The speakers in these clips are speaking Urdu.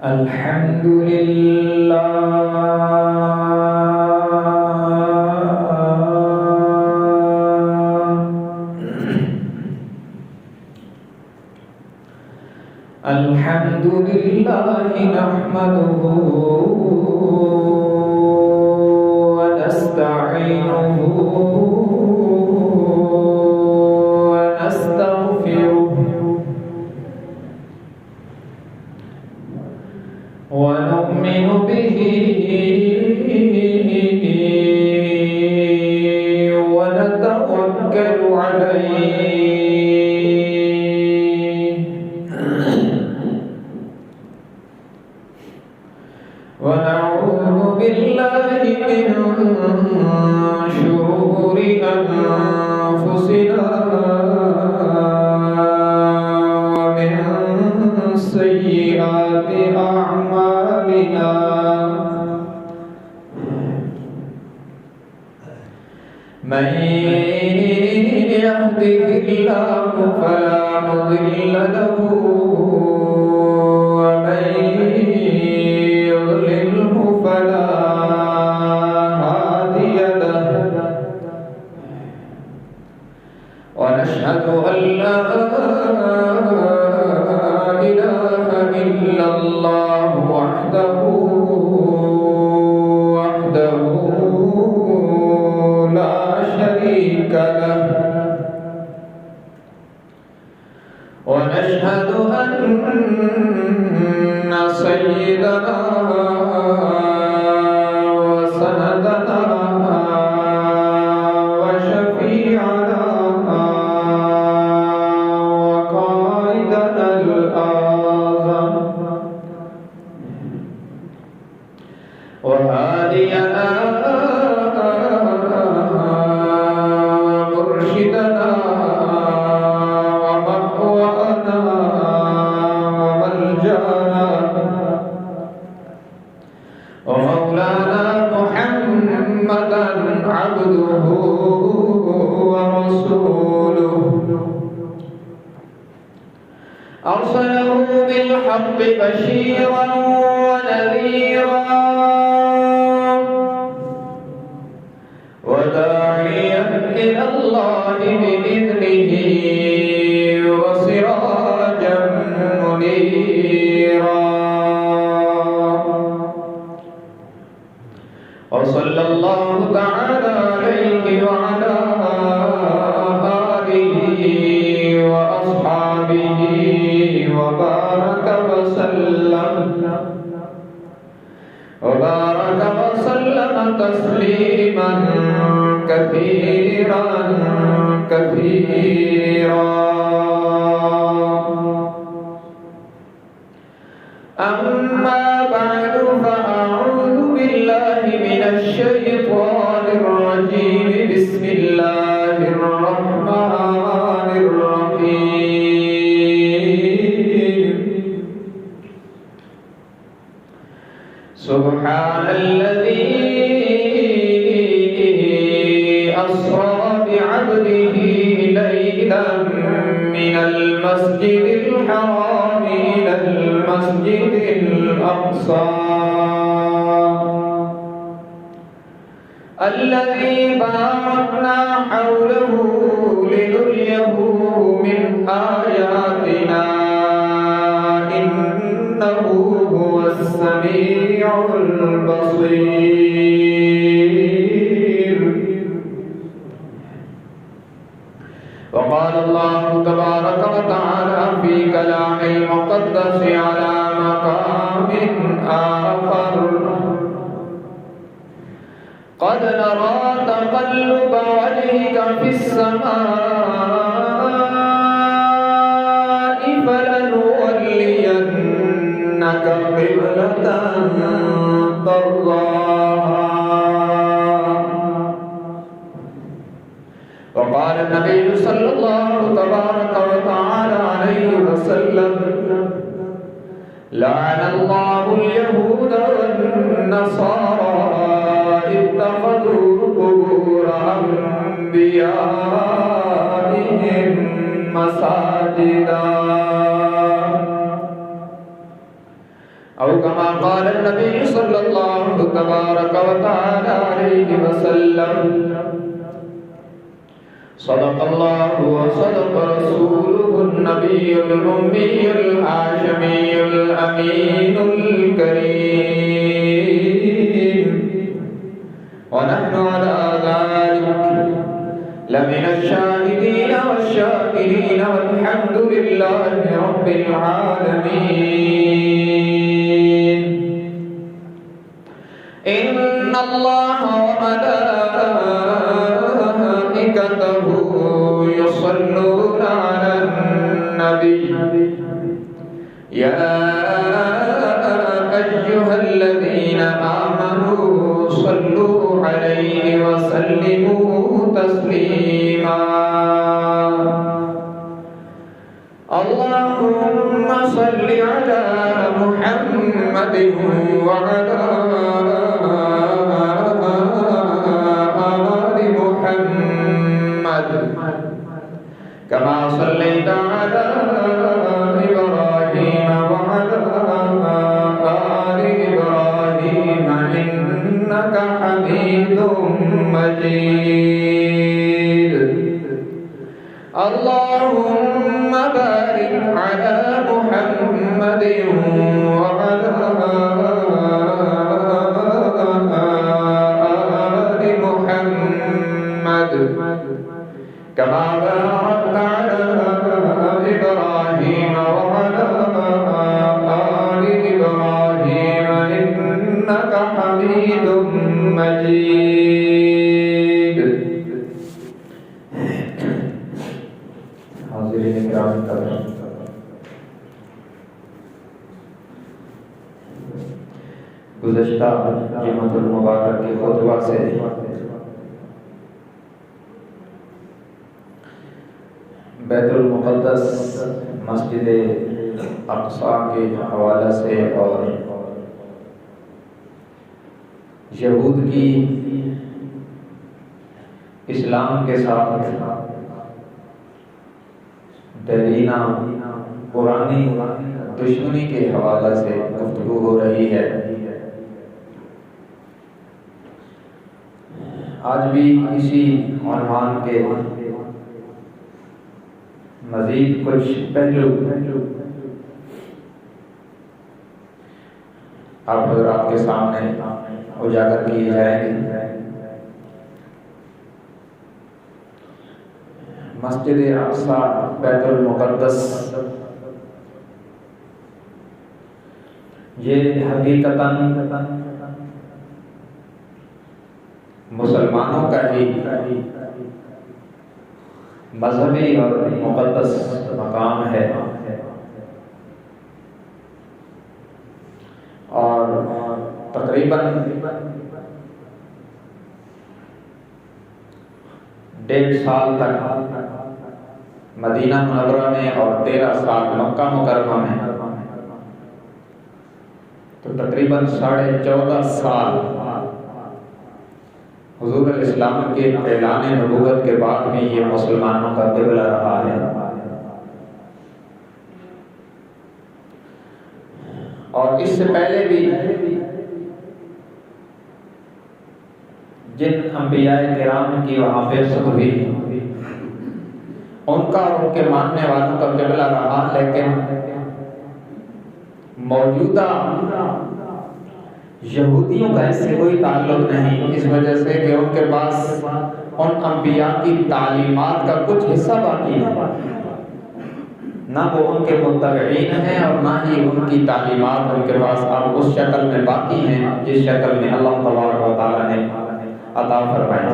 الحمد لله الحمد لله نحمده ونستعينه ونستغفره ونؤمن به ونتوكل عليه ونعوذ بالله من شرور أنفسنا ومن سيئات أعمالنا من يهده الله فلا مضل له ومن يضلله فلا هادي له ونشهد أن لا إله إلا الله وحده لا شريك له ونشهد أن سيدنا وسندنا وشفيعنا وقائدنا الأعظم وهادينا ومرشدنا ومقوانا وملجأنا ومولانا محمدا عبده ورسوله أرسله بالحق بشيرا ونذيرا وداعيا إلى الله بإذنه وسراجا منيرا وصلى الله تعالى عليه وعلى آله وأصحابه وبارك وسلم تسليما كثيرا أما بعد فأعوذ بالله من الشيطان الرجيم بسم الله الرحمن الرحيم سبحان الذي أسرى بعبده ليلا من المسجد الحرام إلى المسجد الأقصى الذي باركنا حوله لنريه من آياتنا إنه هو السميع البصير وقال الله تبارك وتعالى في كلام المقدس على مقام آخر قد نرى تقلب وجهك في السماء فلنولينك قبلة ترضاها وقال النبي صلى الله تبارك وتعالى عليه وسلم لعن الله اليهود والنصارى اتخذوا قبور أنبيائهم مساجدا أو كما قال النبي صلى الله تبارك وتعالى عليه وسلم صدق الله وصدق رسوله النبي الأمي الهاشمي الأمين الكريم ونحن على ذلك لمن الشاهدين والشاكرين والحمد لله رب العالمين. إن الله وملائكته يصلون على النبي يا أيها الذين آمنوا صلوا عليه وسلموا تسليما. اللهم صل على محمد وعلى آل محمد كما صليت على إبراهيم وعلى آل إبراهيم إنك حميد مجيد. اللهم بارك على محمد وعلى آل محمد كما باركت على إبراهيم وعلى آل إبراهيم إنك حميد مجيد. حاضرین کرام، گزشتہ جمعۃ المبارک کے خطبہ سے بیت المقدس مسجد اقصی کے حوالے سے اور یہود کی اسلام کے ساتھ دیرینہ پرانی دشمنی کے حوالے سے گفتگو ہو رہی ہے. آج بھی اسی عنوان کے مزید کچھ پہلو آپ حضرات کے سامنے اجاگر کیے جائیں گے. مسجد اقصی بیت المقدس یہ حقیقتاً مسلمانوں کا ہی مذہبی اور مقدس مقام ہے، اور تقریباً 1.5 سال تک مدینہ منورہ میں اور 13 سال مکہ مکرمہ میں، تو تقریباً 14.5 سال حضور الاسلام کے اعلان نبوت کے بعد میں یہ مسلمانوں کا قبلہ رہا ہے. اور اس سے پہلے بھی جن انبیاء کرام کی وہاں بعثت ہوئی ان کا اور ان کے ماننے والوں کا قبلہ رہا، لیکن موجودہ یہودیوں کا اس سے کوئی تعلق نہیں، اس وجہ سے کہ ان کے پاس ان انبیاء کی تعلیمات کا کچھ حصہ باقی ہے، نہ وہ ان کے متبعین ہیں اور نہ ہی ان کی تعلیمات ان کے پاس اب اس شکل میں باقی ہیں جس شکل میں اللہ تبارک و تعالیٰ نے عطا فرمائی.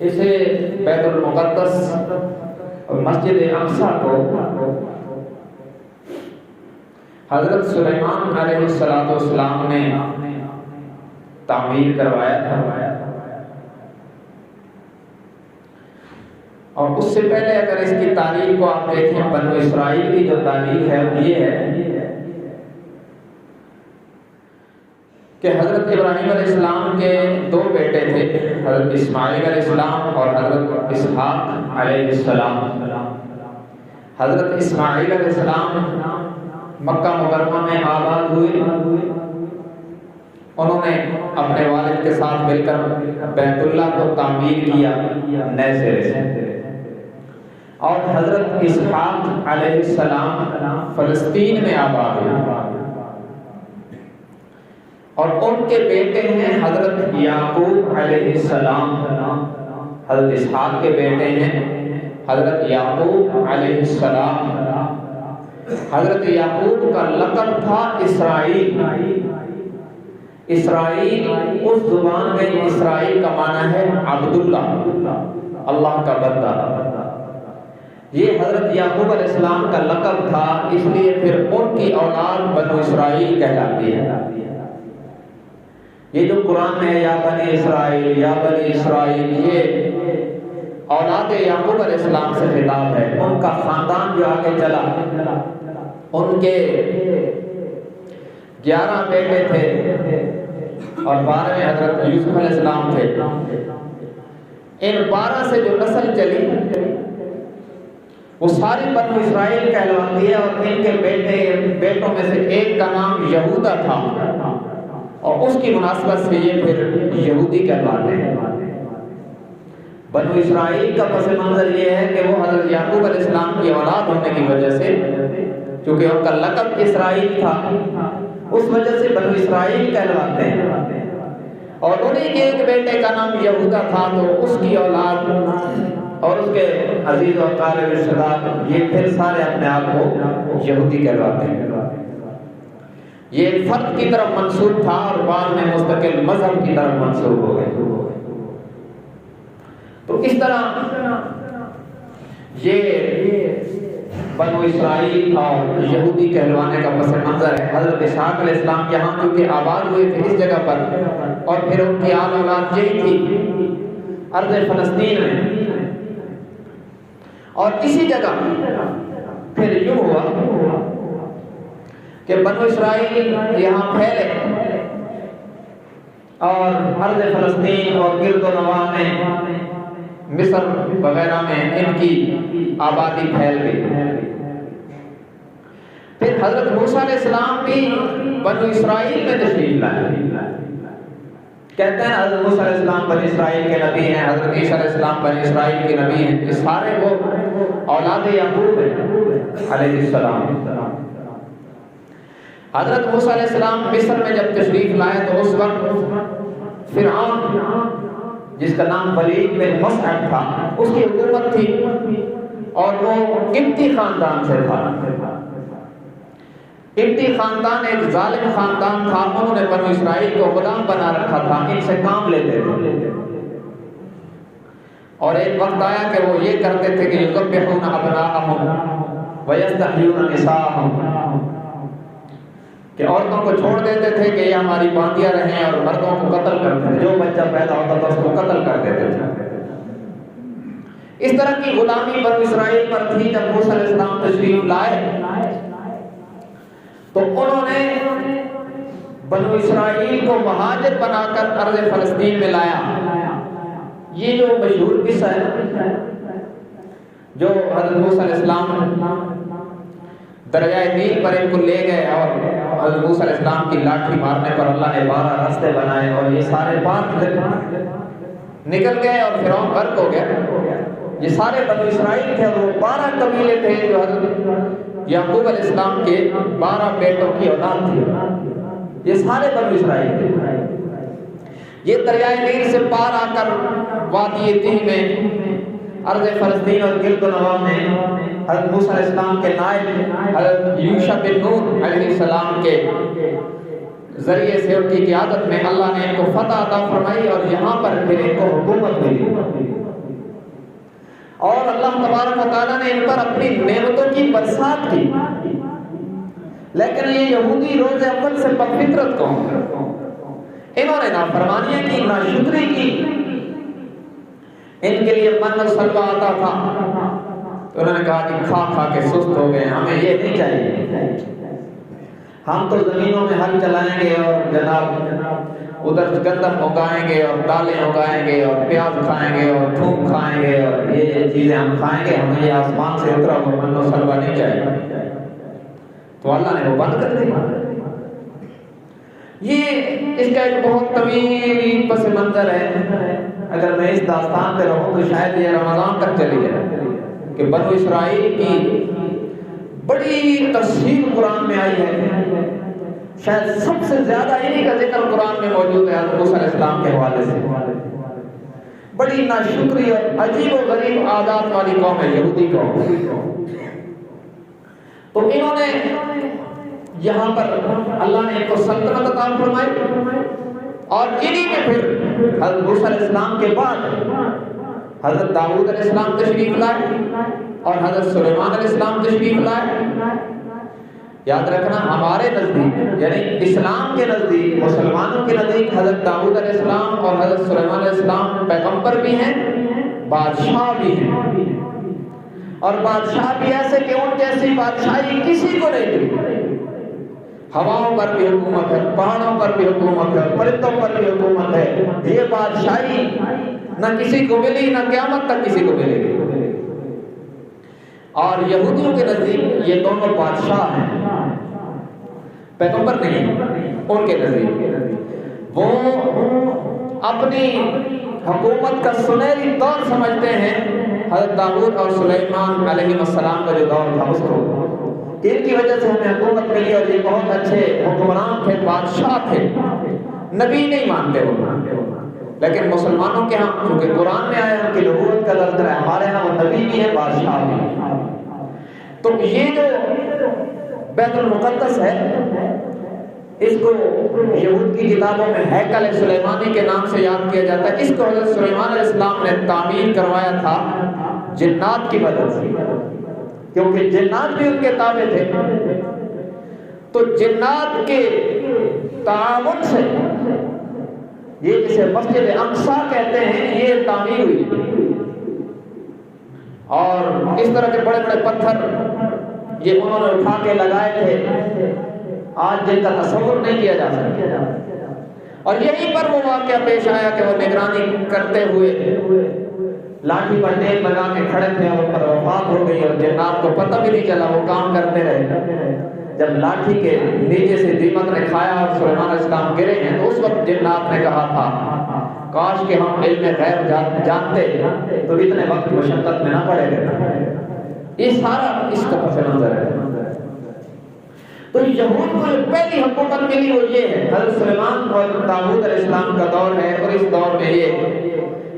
اسے بیت المقدس اور مسجد اقصی کو حضرت سلیمان علیہ السلام نے تعمیر کروایا تھا، اور اس سے پہلے اگر اس کی تاریخ کو آپ دیکھیں، بنو اسرائیل کی جو تاریخ ہے وہ یہ ہے کہ حضرت ابراہیم علیہ السلام کے 2 بیٹے تھے، حضرت اسماعیل علیہ السلام اور حضرت اسحاق علیہ السلام. حضرت اسماعیل علیہ السلام مکہ مکرمہ میں آباد ہوئے، انہوں نے اپنے والد کے ساتھ مل کر بیت اللہ کو تعمیر کیا نئے سرے سے، اور حضرت اسحاق علیہ السلام فلسطین میں آباد ہوئے، اور ان کے بیٹے ہیں حضرت یعقوب علیہ السلام۔ حضرت اسحاق کے بیٹے ہیں حضرت یعقوب علیہ السلام۔ حضرت یعقوب کا لقب تھا اسرائیل۔ اسرائیل اس زبان میں اسرائیل کا معنی ہے عبداللہ، اللہ کا بندہ۔ یہ حضرت یعقوب علیہ السلام کا لقب تھا، اس لیے پھر ان کی اولاد بنو اسرائیل کہلاتی ہے۔ یہ جو قرآن میں ہے یا بنی اسرائیل یا بنی اسرائیل، یہ اولاد یعقوب علیہ السلام سے خطاب ہے۔ ان کا خاندان جو آگے چلا، ان کے 11 بیٹے تھے اور 12 حضرت یوسف علیہ السلام تھے۔ ان 12 سے جو نسل چلی وہ ساری بنو اسرائیل کہلاتی ہے، اور ان کے بیٹوں میں سے ایک کا نام یہودا تھا، اور اس کی مناسبت سے یہ پھر یہودی کہلاتے ہیں۔ بنو اسرائیل کا پس منظر یہ ہے کہ وہ حضرت یعقوب علیہ السلام کی اولاد ہونے کی وجہ سے، چونکہ ان کا لقب اسرائیل تھا، اس وجہ سے بنو اسرائیل کہلاتے ہیں، اور انہیں کے ایک بیٹے کا نام یہودا تھا، تو اس کی اولاد اور اس کے عزیز و اقارب رشتہ دار یہ پھر سارے اپنے آپ کو یہودی کہلاتے ہیں۔ یہ ایک فرد کی طرف منسوب تھا اور بعد میں مستقل مذہب کی طرف منسوب ہو گئے۔ تو اس طرح یہ بنو اسرائیل اور یہودی کہلوانے کا پس منظر ہے۔ حضرت اسحاق علیہ السلام یہاں کیونکہ آباد ہوئے تھے اس جگہ پر، اور پھر ان کی آل اولاد یہی تھی ارض فلسطین میں، اور اسی جگہ پھر یوں ہوا کہ بنو اسرائیل یہاں پھیلے، اور ارض فلسطین اور گرد و نواح میں، مصر وغیرہ میں ان کی آبادی پھیل گئی۔ پھر حضرت موسیٰ علیہ السلام بھی بنو اسرائیل میں تشریف لائے۔ کہتے ہیں حضرت موسیٰ علیہ السلام بنی اسرائیل کے نبی ہیں، حضرت عیسیٰ علیہ السلام بنی اسرائیل کے نبی ہیں، یہ سارے وہ اولاد یعقوب ہیں علیہ السلام۔ حضرت موسیٰ علیہ السلام مصر میں جب تشریف لائے تو اس وقت فرعون جس کا نام ولید بن مصعب تھا، اس کی حکومت تھی، اور وہ قبطی خاندان سے تھا۔ قبطی خاندان ایک ظالم خاندان تھا، انہوں نے بنو اسرائیل کو غلام بنا رکھا تھا، ان سے کام لیتے تھے، اور ایک وقت آیا کہ وہ یہ کرتے تھے کہ یذبحون ابناءهم ویستحیون نساءهم، کہ عورتوں کو چھوڑ دیتے تھے کہ یہ ہماری باندیاں رہیں، اور مردوں کو قتل کرتے تھے، جو بچہ پیدا ہوتا تھا اس کو قتل کر دیتے تھے۔ اس طرح کی غلامی بنو اسرائیل پر تھی۔ جب موسیٰ علیہ السلام تشریف لائے تو انہوں نے بنو اسرائیل کو مہاجر بنا کر ارض فلسطین میں لایا۔ یہ جو مشہور قصہ ہے جو حضرت موسیٰ علیہ السلام دریائے نیل پر ان کو لے گئے، اور حضرت موسیٰ علیہ السلام کی لاٹھی مارنے پر اللہ نے 12 راستے بنائے، اور یہ سارے پار نکل گئے اور فرعون غرق ہو گیا۔ یہ سارے بنو اسرائیل تھے، اور وہ 12 قبیلے تھے جو حضرت یعقوب علیہ السلام کے 12 بیٹوں کی اولاد تھی، یہ سارے بنو اسرائیل تھے۔ یہ دریائے نیل سے پار آ کر وادی تیہ میں ارض فلسطین اور گرد و نواح میں حضرت موسیٰ علیہ السلام کے نائب حضرت یوشع بن نون علیہ السلام کے ذریعے سے ان کی قیادت میں اللہ نے ان کو فتح عطا فرمائی، اور یہاں پر پھر ان کو حکومت ملی، اور اللہ تبارک و تعالیٰ نے ان پر اپنی نعمتوں کی برسات کی۔ لیکن یہ یہودی روز اول سے بدفطرت قوم، انہوں نے نافرمانیاں کی، ناشکری کی، ان کے لیے من و سلوہ آتا تھا تو انہوں نے کہا کہ کھا کھا کے سست ہو گئے، ہمیں یہ نہیں چاہیے، ہم تو زمینوں میں ہل چلائیں گے اور جناب ادھر گندم اگائیں گے اور دالیں اگائیں گے اور پیاز کھائیں گے اور تھوم کھائیں گے اور یہ چیزیں ہم کھائیں گے، ہمیں یہ آسمان سے اترا ہوا من و سلوہ نہیں چاہیے، تو اللہ نے وہ بند کر دیا۔ یہ اس کا ایک بہت طویل پس منظر ہے، اگر میں اس داستان پہ رہوں تو شاید یہ رمضان تک چلی جائے کہ بنو اسرائیل کی بڑی تفصیل قرآن میں آئی ہے۔ شاید سب سے زیادہ انہی کا ذکر قرآن میں موجود ہے حضرت موسیٰ علیہ السلام کے حوالے سے۔ بڑی ناشکری اور عجیب و غریب عادات والی قوم ہے یہودی قوم۔ تو انہوں نے یہاں پر اللہ نے ایک سلطنت عطا فرمائی، اور انہی میں پھر حضرت موسیٰ علیہ السلام کے بعد حضرت داؤد علیہ السلام تشریف لائے اور حضرت سلیمان علیہ السلام تشریف لائے۔ یاد رکھنا ہمارے نزدیک یعنی اسلام کے نزدیک، مسلمانوں کے نزدیک حضرت داؤد علیہ السلام اور حضرت سلیمان علیہ السلام پیغمبر بھی ہیں، بادشاہ بھی ہیں، اور بادشاہ بھی ایسے کہ ان جیسی بادشاہی کسی کو نہیں ملی۔ ہواؤں پر بھی حکومت ہے، پہاڑوں پر بھی حکومت ہے، پرندوں پر بھی حکومت ہے۔ یہ بادشاہی نہ کسی کو ملی، نہ قیامت تک کسی کو ملے گی۔ اور یہودیوں کے نزدیک یہ دونوں بادشاہ ہیں، پیغمبر نہیں ان کے نزدیک۔ وہ اپنی حکومت کا سنہری دور سمجھتے ہیں حضرت داؤد اور سلیمان علیہ السلام کا جو دور تھا اس کو، ان کی وجہ سے ہمیں حکومت ملی، اور یہ بہت اچھے حکمران تھے، بادشاہ تھے۔ نبی نہیں مانتے وہ، لیکن مسلمانوں کے ہاں کیونکہ قرآن میں آیا ان کی نبوت کا تذکرہ ہے، ہمارے ہاں وہ نبی بھی ہے، بادشاہ بھی ہے۔ تو یہ جو بیت المقدس ہے، اس کو یہود کی کتابوں میں ہیکل سلیمانی کے نام سے یاد کیا جاتا ہے۔ اس کو حضرت سلیمان علیہ السلام نے تعمیر کروایا تھا جنات کی مدد سے، کیونکہ جنات بھی ان کے تابع تھے، تو جنات کے تعاون سے یہ جسے مسجد اقصیٰ کہتے ہیں یہ تعمیر ہوئی، اور اس طرح کے بڑے بڑے پتھر یہ انہوں نے اٹھا کے لگائے تھے، آج جن کا تصور نہیں کیا جا سکتا۔ اور یہیں پر وہ واقعہ پیش آیا کہ وہ نگرانی کرتے ہوئے لاٹھی پر ٹیپ لگا کے کھڑے تھے، اور پر وفات ہو گئی، اور جنات کو پتہ بھی نہیں چلا، وہ کام کرتے رہے۔ جب لاٹھی کے نیچے سے دیمک نے کھایا اور سلیمان علیہ السلام گرے ہیں، تو اس وقت جنات نے کہا تھا کاش کہ ہم علم غیب جانتے تو اتنے وقت مشقت میں نہ پڑے گئے۔ یہ سارا اس کا پس منظر ہے۔ تو یہود کو جو پہلی حکومت ملی وہ یہ ہے، حضرت سلیمان اور داؤد علیہ السلام کا دور ہے، اور اس دور میں یہ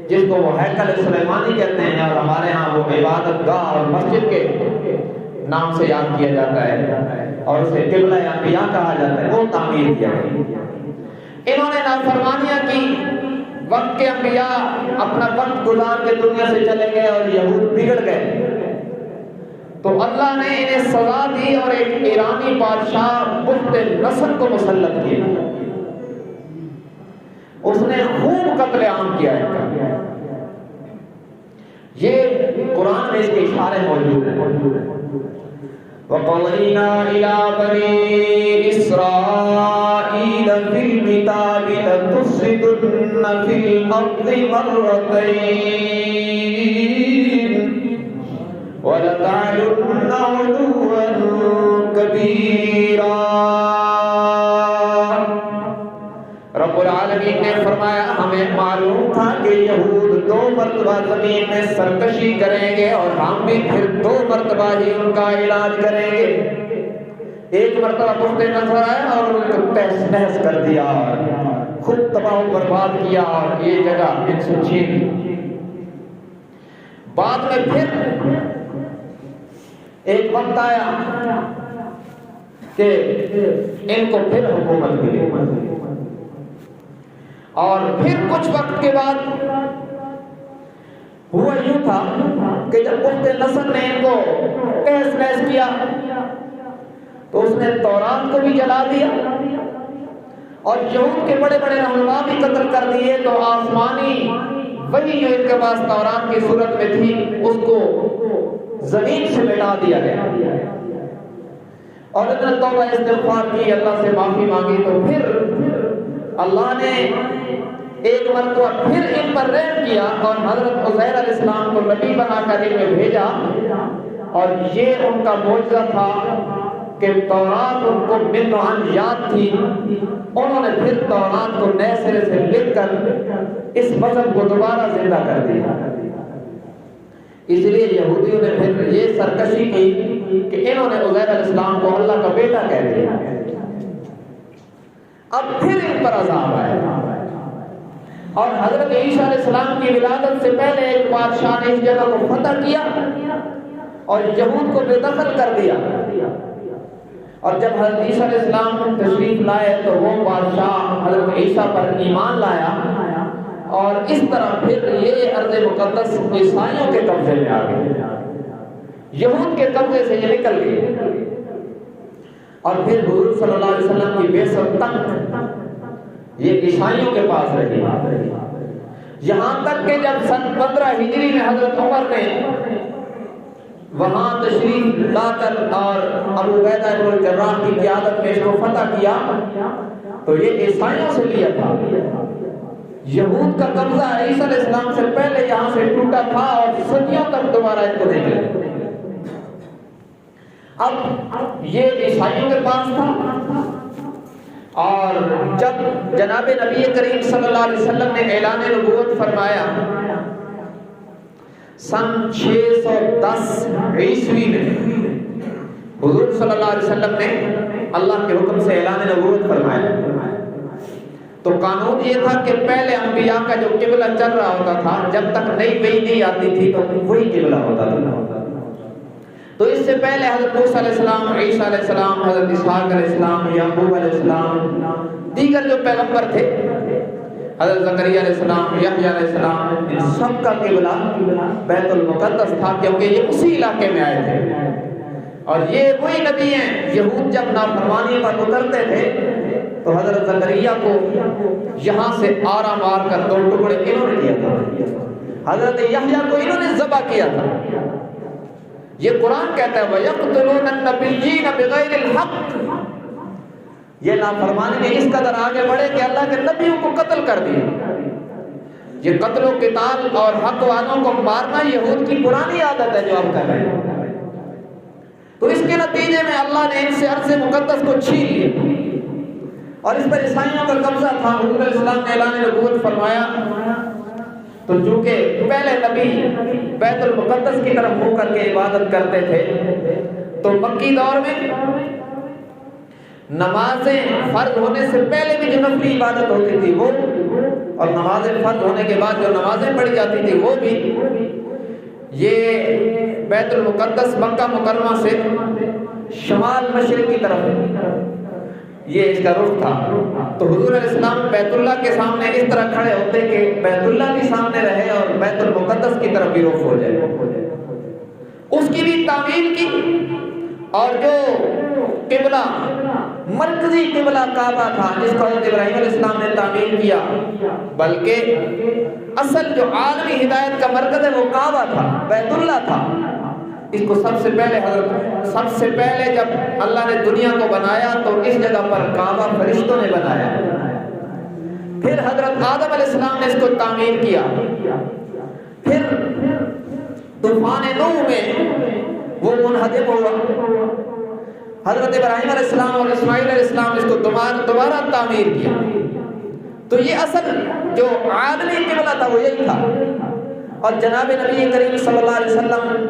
جس کو وہ ہیکل سلیمانی کہتے ہیں، اور ہمارے ہاں وہ عبادت گاہ اور مسجد کے نام سے یاد کیا جاتا ہے، اور اسے قبلہ انبیاء کہا جاتا ہے، وہ تعمیر کیا گیا۔ انہوں نے نافرمانیاں کی، وقت کے انبیاء اپنا وقت گزار کے دنیا سے چلے گئے اور یہود بگڑ گئے، تو اللہ نے انہیں سزا دی اور ایک ایرانی بادشاہ بخت نصر کو مسلط کیا، اس نے خوب قتل عام کیا ہے۔ یہ قرآن میں اس کے اشارے موجود ہیں۔ وَقَضَيْنَا إِلَىٰ بَنِي إِسْرَائِيلَ فِي الْكِتَابِ لَتُفْسِدُنَّ فِي الْأَرْضِ مَرَّتَيْنِ وَلَتَعْلُنَّ عُلُوًّا كَبِيرًا۔ رب العالمین نے فرمایا ہمیں معلوم تھا کہ یہود 2 مرتبہ زمین میں سرکشی کریں گے، اور ہم بھی پھر 2 مرتبہ ہی ان کا علاج کریں گے۔ ایک مرتبہ بخت نصر آیا اور ان کو تہس نہس کر دیا، خود تباہ و برباد کیا، اور یہ جگہ ان سے چھین لی۔ بعد میں پھر ایک وقت آیا کہ ان کو پھر حکومت ملی، اور پھر کچھ وقت کے بعد ہوا یوں تھا کہ جب بخت نصر نے ان کو تہس نہس کیا تو اس نے تورات کو بھی جلا دیا، اور یہود کے بڑے بڑے رہنما بھی قتل کر دیے، تو آسمانی وہی جو ان کے پاس تورات کی صورت میں تھی اس کو زمین سے مٹا دیا گیا، اور انہوں نے توبہ استغفار کی، اللہ سے معافی مانگی، تو پھر اللہ نے ایک مرتبہ پھر ان پر رحم کیا اور حضرت عزیر علیہ السلام کو نبی بنا کر ان میں بھیجا، اور یہ ان کا معجزہ تھا کہ تورات ان کو من و عن یاد تھی، انہوں نے پھر تورات کو نئے سرے سے لکھ کر اس مذہب کو دوبارہ زندہ کر دیا۔ اس لیے یہودیوں نے پھر یہ سرکشی کی کہ انہوں نے عزیر علیہ السلام کو اللہ کا بیٹا کہہ دیا۔ اب پھر ان پر عذاب آیا، اور حضرت عیسیٰ علیہ السلام کی ولادت سے پہلے ایک بادشاہ نے اس جگہ کو فتح کیا اور یہود کو بے دخل کر دیا، اور جب حضرت عیسیٰ علیہ السلام تشریف لائے تو وہ بادشاہ حضرت عیسیٰ پر ایمان لایا، اور اس طرح پھر یہ ارض مقدس عیسائیوں کے قبضے میں آ گئی، یہود کے قبضے سے یہ نکل گئی۔ اور پھر حضور صلی اللہ علیہ وسلم کی بعثت تک یہ عیسائیوں کے پاس رہی، یہاں تک کہ جب سن 15 ہجری میں حضرت عمر نے وہاں تشریف لا کر اور ابو عبیدہ بن الجراح کی قیادت میں اس کو فتح کیا تو یہ عیسائیوں سے لیا تھا۔ یہود کا قبضہ عیسیٰ علیہ السلام سے پہلے یہاں سے ٹوٹا تھا اور صدیوں تک دوبارہ اس کو نہیں ملے۔ اب یہ عیسائیوں کے پاس تھا، اور جب جناب نبی کریم صلی اللہ علیہ وسلم نے اعلان نبوت فرمایا سن 610 عیسوی میں، حضور صلی اللہ علیہ وسلم نے اللہ کے حکم سے اعلان نبوت فرمایا، تو قانون یہ تھا کہ پہلے انبیاء کا جو قبلہ چل رہا ہوتا تھا جب تک نئی وحی نہیں آتی تھی تو وہی قبلہ ہوتا تھا۔ تو اس سے پہلے حضرت موسیٰ علیہ السلام، عیسیٰ علیہ السلام، حضرت اسحاق علیہ السلام، یعقوب علیہ السلام، دیگر جو پیغمبر تھے، حضرت زکریا علیہ السلام، یحییٰ علیہ السلام، ان سب کا قبلہ بیت المقدس تھا، کیونکہ یہ اسی علاقے میں آئے تھے، اور یہ وہی نبی ہیں۔ یہود جب نافرمانی پر اترتے تھے تو حضرت زکریا کو یہاں سے آرا مار کر 2 ٹکڑے انہوں نے کیا تھا، حضرت یحییٰ کو انہوں نے ذبح کیا تھا۔ یہ قرآن کہتا ہے وَيَقْتُلُونَ النَّبِيِّينَ بِغَيْرِ الْحَقِّ، یہ نافرمانی میں اس قدر آگے بڑھے کہ اللہ کے نبیوں کو قتل کر دیا۔ یہ قتل و قتال اور حق والوں کو مارنا یہود کی پرانی عادت ہے جو آپ کر رہے ہیں، تو اس کے نتیجے میں اللہ نے ان سے ارض مقدس کو چھین لیا، اور اس پر عیسائیوں کا قبضہ تھا۔ حضور علیہ السلام نے اعلان نبوت فرمایا تو چونکہ پہلے نبی بیت المقدس کی طرف منہ کر کے عبادت کرتے تھے، تو مکی دور میں نمازیں فرض ہونے سے پہلے بھی جو نفلی عبادت ہوتی تھی وہ، اور نمازیں فرض ہونے کے بعد جو نمازیں پڑھی جاتی تھی وہ بھی، یہ بیت المقدس مکہ مکرمہ سے شمال مشرق کی طرف یہ اس کا رخ تھا۔ تو حضور علیہ السلام بیت اللہ کے سامنے اس طرح کھڑے ہوتے کہ بیت اللہ بھی سامنے رہے اور بیت المقدس کی طرف بھی رخ ہو جائے، اس کی بھی تعمیل کی، اور جو قبلہ مرکزی قبلہ کعبہ تھا جس کو حضرت ابراہیم علیہ السلام نے تعمیر کیا، بلکہ اصل جو عالمی ہدایت کا مرکز ہے وہ کعبہ تھا، بیت اللہ تھا۔ اس کو سب سے پہلے جب اللہ نے دنیا کو بنایا تو اس جگہ پر کعبہ فرشتوں نے بنایا، پھر حضرت آدم علیہ السلام نے اس کو تعمیر کیا، پھر طوفان نوح میں وہ منہدم ہوا، حضرت ابراہیم علیہ السلام اور اسماعیل علیہ السلام اس کو دوبارہ تعمیر کیا۔ تو یہ اصل جو عالمی قبلہ تھا وہ یہی تھا، اور جناب نبی کریم صلی اللہ علیہ وسلم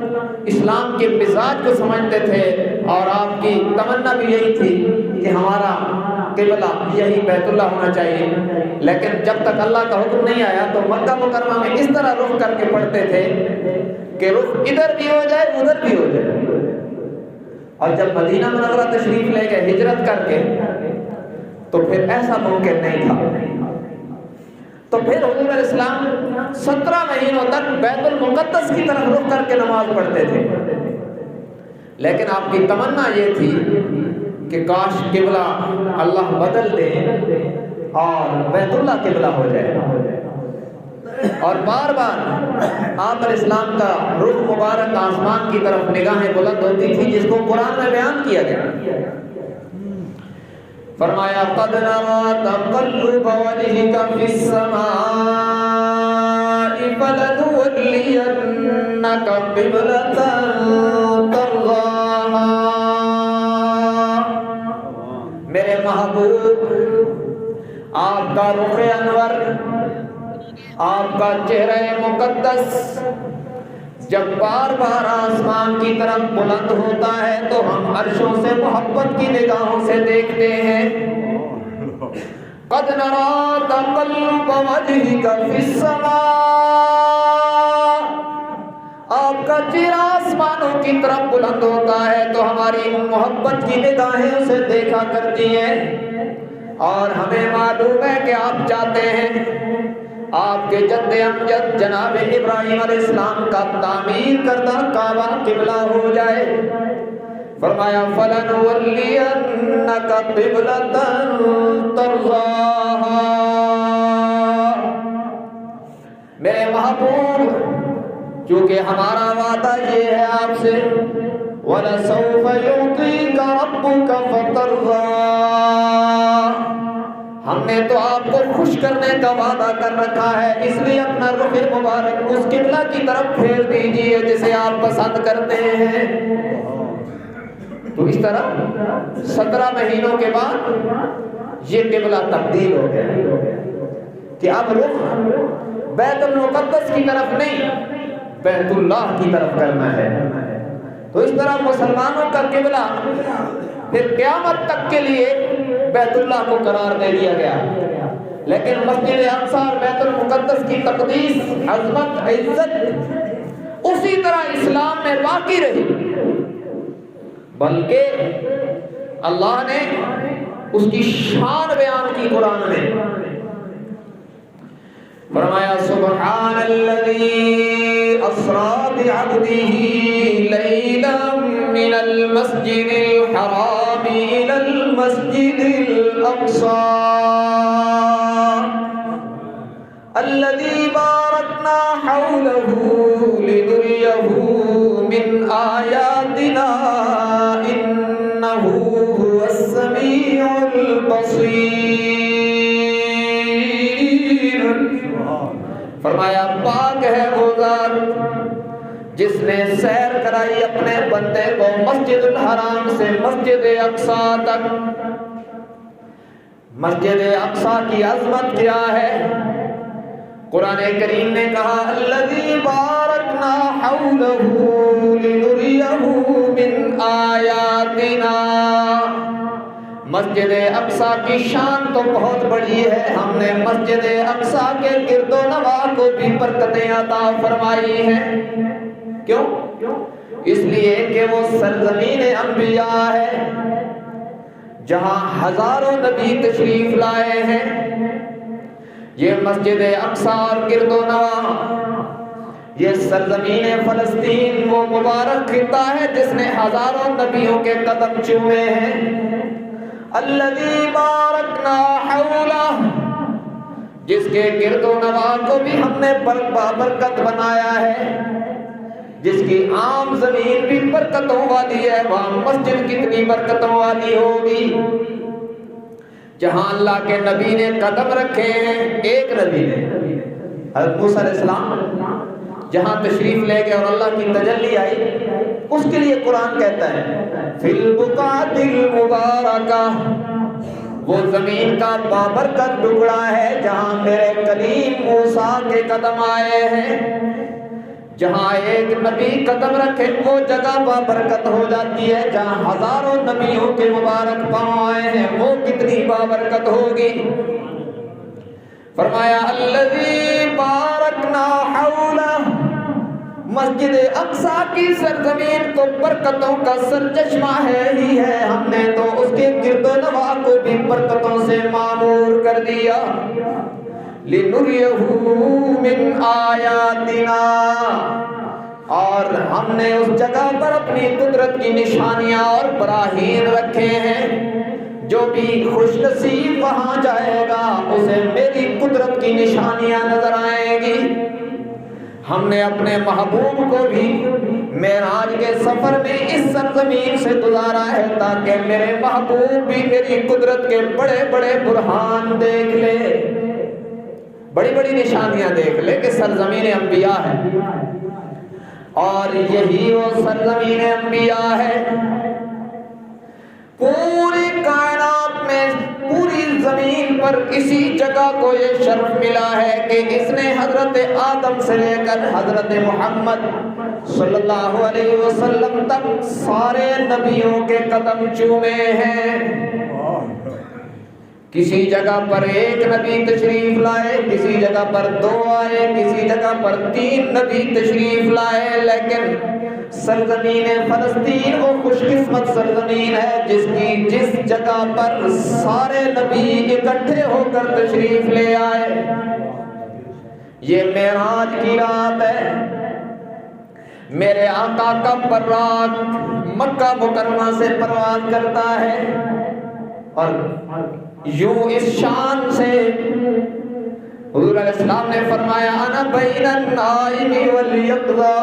اسلام کے مزاج کو سمجھتے تھے، اور آپ کی تمنا بھی یہی تھی کہ ہمارا قبلہ یہی بیت اللہ ہونا چاہیے، لیکن جب تک اللہ کا حکم نہیں آیا تو مکہ مکرمہ میں اس طرح رخ کر کے پڑھتے تھے کہ رخ ادھر بھی ہو جائے ادھر بھی ہو جائے، اور جب مدینہ منورہ تشریف لے گئے ہجرت کر کے تو پھر ایسا ممکن نہیں تھا۔ تو پھر حضور علیہ السلام 17 مہینوں تک بیت المقدس کی طرف رخ کر کے نماز پڑھتے تھے، لیکن آپ کی تمنا یہ تھی کہ کاش قبلہ اللہ بدل دے اور بیت اللہ قبلہ ہو جائے، اور بار بار آپ علیہ السلام کا رخ مبارک آسمان کی طرف نگاہیں بلند ہوتی تھی، جس کو قرآن میں بیان کیا گیا۔ فرمایا قد نرى تقلب وجهك في السماء فلنولينك قبلة ترضاها. میرے محبوب، آپ کا رخ انور، آپ کا چہرہ مقدس جب بار بار آسمان کی طرف بلند ہوتا ہے تو ہم عرشوں سے محبت کی نگاہوں سے دیکھتے ہیں. قد نرى تقلب وجهك في السماء، آپ کا چہرہ آسمانوں کی طرف بلند ہوتا ہے تو ہماری محبت کی نگاہیں اسے دیکھا کرتی ہیں. اور ہمیں معلوم ہے کہ آپ چاہتے ہیں آپ کے جد امجد جناب ابراہیم علیہ السلام کا تعمیر کردہ کعبہ قبلہ ہو جائے. فرمایا فَلَنُوَلِّيَنَّكَ قِبْلَةً تَرْضَاهَا. میرے محبوب، چونکہ ہمارا وعدہ یہ ہے آپ سے وَلَسَوْفَ يُعْطِيكَ رَبُّكَ فَتَرْضَىٰ، ہم نے تو آپ کو خوش کرنے کا وعدہ کر رکھا ہے، اس لیے اپنا رخ مبارک اس قبلہ کی طرف پھیر دیجئے جسے آپ پسند کرتے ہیں. تو اس طرح 17 مہینوں کے بعد یہ قبلہ تبدیل ہو گیا کہ اب رخ بیت المقدس کی طرف نہیں، بیت اللہ کی طرف کرنا ہے. تو اس طرح مسلمانوں کا قبلہ پھر قیامت تک کے لیے بیت اللہ کو قرار دے دیا گیا. لیکن مسجد اقصی اور بیت المقدس کی تقدیس، عظمت، عزت اسی طرح اسلام میں باقی رہی، بلکہ اللہ نے اس کی شان بیان کی قرآن میں. فرمایا سبحان الذی اسرا بعبده لیلا من المسجد الحرام الى المسجد الاقصى الذي باركنا حوله لنريه من آياتنا إنه هو السميع البصير. فرمایا پاک ہے وہ ذات جس نے سیر کرائی اپنے بندے کو مسجد الحرام سے مسجد اقصی تک. مسجد اقصی کی عظمت کیا ہے؟ قرآن کریم نے کہا الذی بارکنا حولہ لنریہ من آیاتنا. مسجد اقصی کی شان تو بہت بڑی ہے، ہم نے مسجد اقصی کے گرد و نواح کو بھی برکتیں عطا فرمائی ہیں. کیوں؟ اس لیے کہ وہ سرزمین انبیاء ہے، جہاں ہزاروں نبی تشریف لائے ہیں. یہ مسجد اقصی اور گرد و نواح، یہ سرزمین فلسطین وہ مبارک خطہ ہے جس نے ہزاروں نبیوں کے قدم چومے ہیں. الذی بارکنا حولہ، جس کے گرد و نواح کو بھی ہم نے بابرکت بنایا ہے، جس کی عام زمین بھی برکتوں والی ہے، وہاں مسجد کتنی برکتوں والی ہوگی. جہاں اللہ کے نبی نے قدم رکھے ہیں، ایک نبی نے حضرت موسیٰ علیہ السلام جہاں تشریف لے گئے اور اللہ کی تجلی آئی، اس کے لیے قرآن کہتا ہے فی البقعۃ المبارکہ، وہ زمین کا بابرکت ٹکڑا ہے جہاں میرے کلیم موسیٰ کے قدم آئے ہیں. جہاں ایک نبی قدم رکھے وہ جگہ بابرکت ہو جاتی ہے، جہاں ہزاروں نبیوں کے مبارک پاؤں آئے ہیں وہ کتنی بابرکت ہوگی. فرمایا الذی بارکنا حولہ، مسجد اقصی کی سرزمین تو برکتوں کا سرچشمہ ہے ہی ہے، ہم نے تو اس کے گرد و نواح کو بھی برکتوں سے معمور کر دیا. لِنُرِيَهُ مِنْ آیاتنا، اور ہم نے اس جگہ پر اپنی قدرت کی نشانیاں اور براہین رکھے ہیں. جو بھی خوش نصیب وہاں جائے گا اسے میری قدرت کی نشانیاں نظر آئیں گی. ہم نے اپنے محبوب کو بھی معراج کے سفر میں اس سرزمین سے گزارا ہے تاکہ میرے محبوب بھی میری قدرت کے بڑے بڑے برہان دیکھ لے، بڑی بڑی نشانیاں دیکھ لے کہ سرزمین انبیاء ہے، اور یہی وہ سرزمین انبیاء ہے۔ پوری کائنات میں پوری زمین پر اسی جگہ کو یہ شرف ملا ہے کہ اس نے حضرت آدم سے لے کر حضرت محمد صلی اللہ علیہ وسلم تک سارے نبیوں کے قدم چومے ہیں۔ کسی جگہ پر ایک نبی تشریف لائے، کسی جگہ پر 2 آئے، کسی جگہ پر 3 نبی تشریف لائے، لیکن سرزمین فلسطین وہ خوش قسمت سرزمین ہے جس جگہ پر سارے نبی اکٹھے ہو کر تشریف لے آئے۔ یہ معراج کی رات ہے، میرے آقا کا براق مکہ مکرمہ سے پرواز کرتا ہے، اور یوں اس شان سے حضور علیہ السلام نے فرمایا انا بین النائم والیقظہ،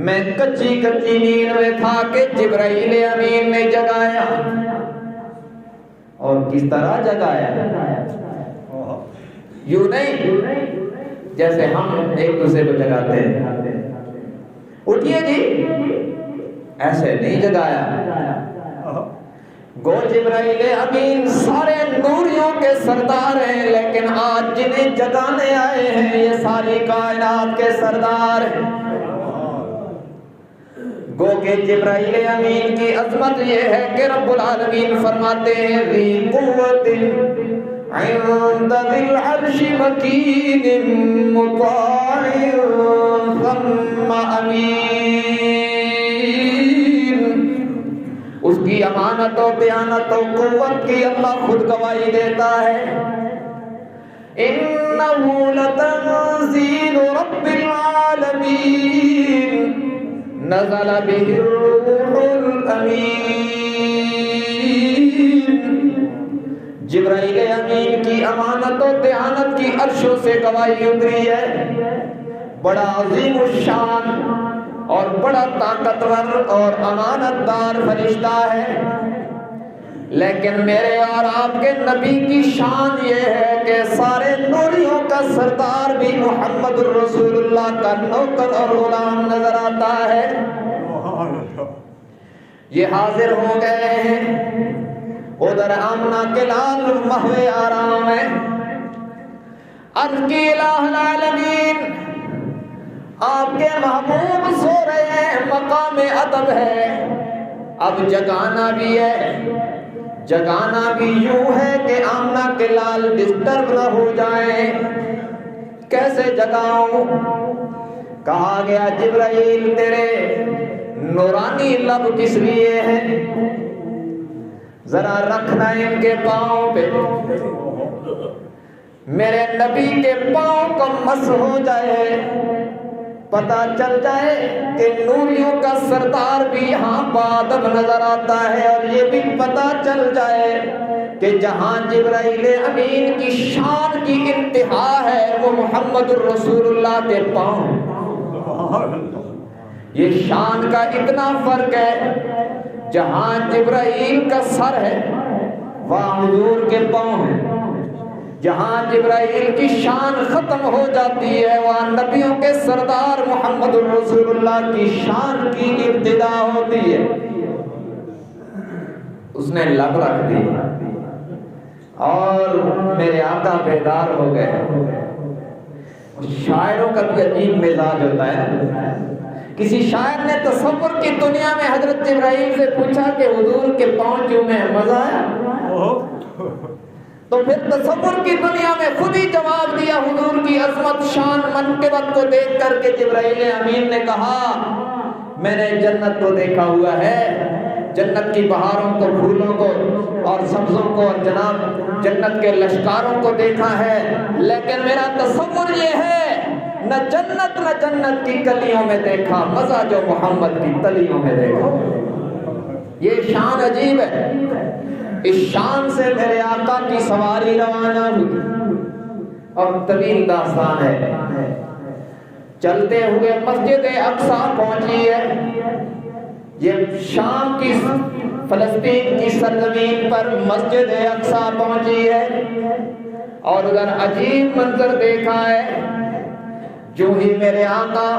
میں کچی نیند میں تھا کہ جبرائیل امین نے جگایا۔ اور کس طرح جگایا؟ یوں نہیں جیسے ہم ایک دوسرے کو جگاتے ہیں، اٹھیے جی، ایسے نہیں جگایا۔ گو جبرائیل امین سارے نوریوں کے سردار ہیں، لیکن آج جنہیں جگانے آئے ہیں یہ ساری کائنات کے سردار ہیں۔ گو کہ جبرائیل امین کی عظمت یہ ہے کہ رب العالمین فرماتے ہیں ذی قوت عند ذی العرش مکین مطاع ثم امین، اس کی امانت و دیانت و قوت کی اللہ خود گواہی دیتا ہے۔ انہ لتنزیل رب العالمین نزل به الروح الامین، جبرائیل امین کی امانت و دیانت کی عرشوں سے گواہی اتری ہے۔ بڑا عظیم الشان اور بڑا طاقتور اور امانت دار فرشتہ ہے، لیکن میرے اور آپ کے نبی کی شان یہ ہے کہ سارے نوریوں کا سردار بھی محمد الرسول اللہ کا نوکر اور غلام نظر آتا ہے۔ یہ حاضر ہو گئے ہیں، ادھر آمنہ کے لال محو آرام ہے۔ عرض کی الہ العالمین آپ کے محبوب سو رہے ہیں، مقام ادب ہے، اب جگانا بھی ہے، جگانا بھی یوں ہے کہ آمنہ کے لال ڈسٹرب نہ ہو جائیں۔ کیسے جگاؤں؟ کہا گیا جبرائیل تیرے نورانی لب کس لیے ہیں، ذرا رکھنا ان کے پاؤں پہ، میرے نبی کے پاؤں کو مس ہو جائے، پتہ چل جائے کہ نوریوں کا سردار بھی یہاں بادب نظر آتا ہے، اور یہ بھی پتہ چل جائے کہ جہاں جبرائیل امین کی شان کی انتہا ہے وہ محمد الرسول اللہ کے پاؤں۔ یہ شان کا اتنا فرق ہے، جہاں جبرائیل کا سر ہے وہاں حضور کے پاؤں ہیں، جہاں جبرائیل کی شان ختم ہو جاتی ہے وہاں نبیوں کے سردار محمد الرسول اللہ کی شان کی ابتدا ہوتی ہے۔ اس نے لب رکھ دی اور میرے آقا بیدار ہو گئے۔ شاعروں کا بھی عجیب مزاج ہوتا ہے، کسی شاعر نے تصور کی دنیا میں حضرت جبرائیل سے پوچھا کہ حضور کے پاؤں چومے مزہ آیا، تو پھر تصور کی دنیا میں خود ہی جواب دیا حضور کی عظمت شان منقبت کو دیکھ کر کے جبرائیل امین نے کہا میں نے جنت کو دیکھا ہوا ہے، جنت کی بہاروں کو، پھولوں کو اور سبزوں کو اور جناب جنت کے لشکاروں کو دیکھا ہے، لیکن میرا تصور یہ ہے نہ جنت کی کلیوں میں دیکھا مزہ جو محمد کی تلیوں میں دیکھا۔ یہ شان عجیب ہے، اس شان سے میرے آقا کی سواری روانہ ہوئی، اور طویل داستان ہے۔ چلتے ہوئے مسجد اقصی پہنچی ہے۔ یہ شام کی فلسطین کی سرزمین پر مسجد اقصی پہنچی ہے، اور ادھر عجیب منظر دیکھا ہے۔ جو ہی میرے آقا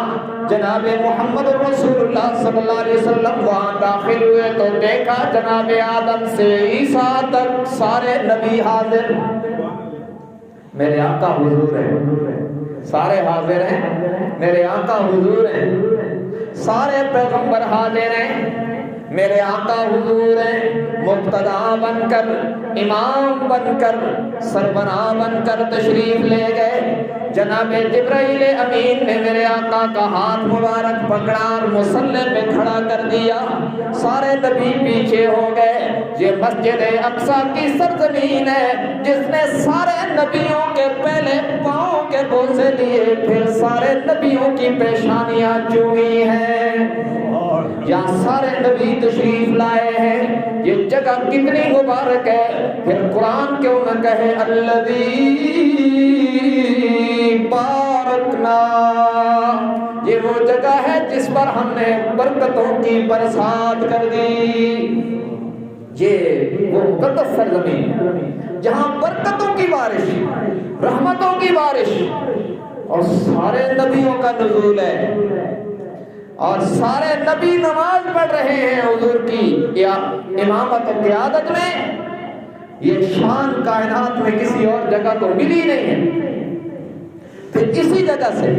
جناب محمد رسول اللہ صلی اللہ علیہ وسلم وہاں داخل ہوئے تو دیکھا جناب آدم سے عیسیٰ تک سارے نبی حاضر۔ میرے آقا حضور ہیں، سارے حاضر ہیں، میرے آقا حضور ہیں، سارے پیغمبر حاضر ہیں، میرے آقا حضور ہیں، مقتدا بن کر، امام بن کر، سربراہ بن کر تشریف لے گئے۔ جناب جبرائیل امین نے میرے آقا کا ہاتھ مبارک پکڑا اور مصلی پہ کھڑا کر دیا، سارے نبی پیچھے ہو گئے۔ یہ مسجد اقصی کی سرزمین ہے جس نے سارے نبیوں کے پہلے پاؤں کے بوسے لیے، پھر سارے نبیوں کی پیشانیاں چومی ہیں، یہاں سارے نبی تشریف لائے ہیں۔ یہ جگہ کتنی مبارک ہے، پھر قرآن کیوں نہ کہے الذی بارکنا، یہ وہ جگہ ہے جس پر ہم نے برکتوں کی برسات کر دی۔ یہ وہ مقدس سرزمین جہاں برکتوں کی بارش، رحمتوں کی بارش اور سارے نبیوں کا نزول ہے، اور سارے نبی نماز پڑھ رہے ہیں حضور کی امامت و قیادت میں۔ یہ شان کائنات میں کسی اور جگہ کو ملی نہیں ہے۔ پھر اسی جگہ سے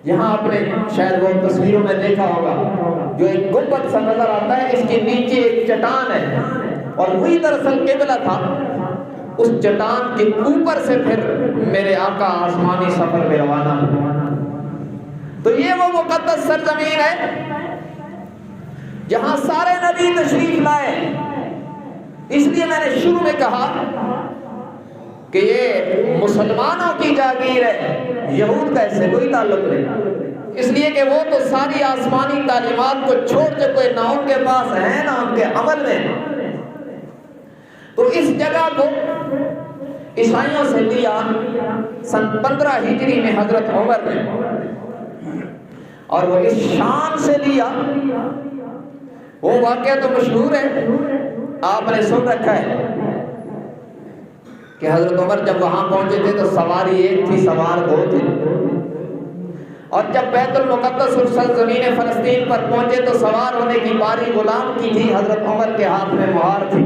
یہاں آپ نے شاید وہ تصویروں میں دیکھا ہوگا، جو ایک گنبد سا نظر آتا ہے، اس کے نیچے ایک چٹان ہے، اور وہی دراصل قبلہ تھا۔ اس چٹان کے اوپر سے پھر میرے آقا آسمانی سفر میں روانہ ہوئے۔ تو یہ وہ مقدس سرزمین ہے جہاں سارے نبی تشریف لائے۔ اس لیے میں نے شروع میں کہا کہ یہ مسلمانوں کی جاگیر ہے، یہود کا اس سے کوئی تعلق نہیں، اس لیے کہ وہ تو ساری آسمانی تعلیمات کو چھوڑ کے کوئی نہ ان کے پاس ہے نہ ان کے عمل میں۔ تو اس جگہ کو عیسائیوں سے لیا سن 15 ہجری میں حضرت عمر نے، اور وہ اس شان سے لیا۔ وہ واقعہ تو مشہور ہے، آپ نے سن رکھا ہے کہ حضرت عمر جب وہاں پہنچے تھے تو سواری ایک تھی، سوار دو تھے، اور جب بیت المقدس اور سرزمین فلسطین پر پہنچے تو سوار ہونے کی باری غلام کی تھی، حضرت عمر کے ہاتھ میں مہار تھی۔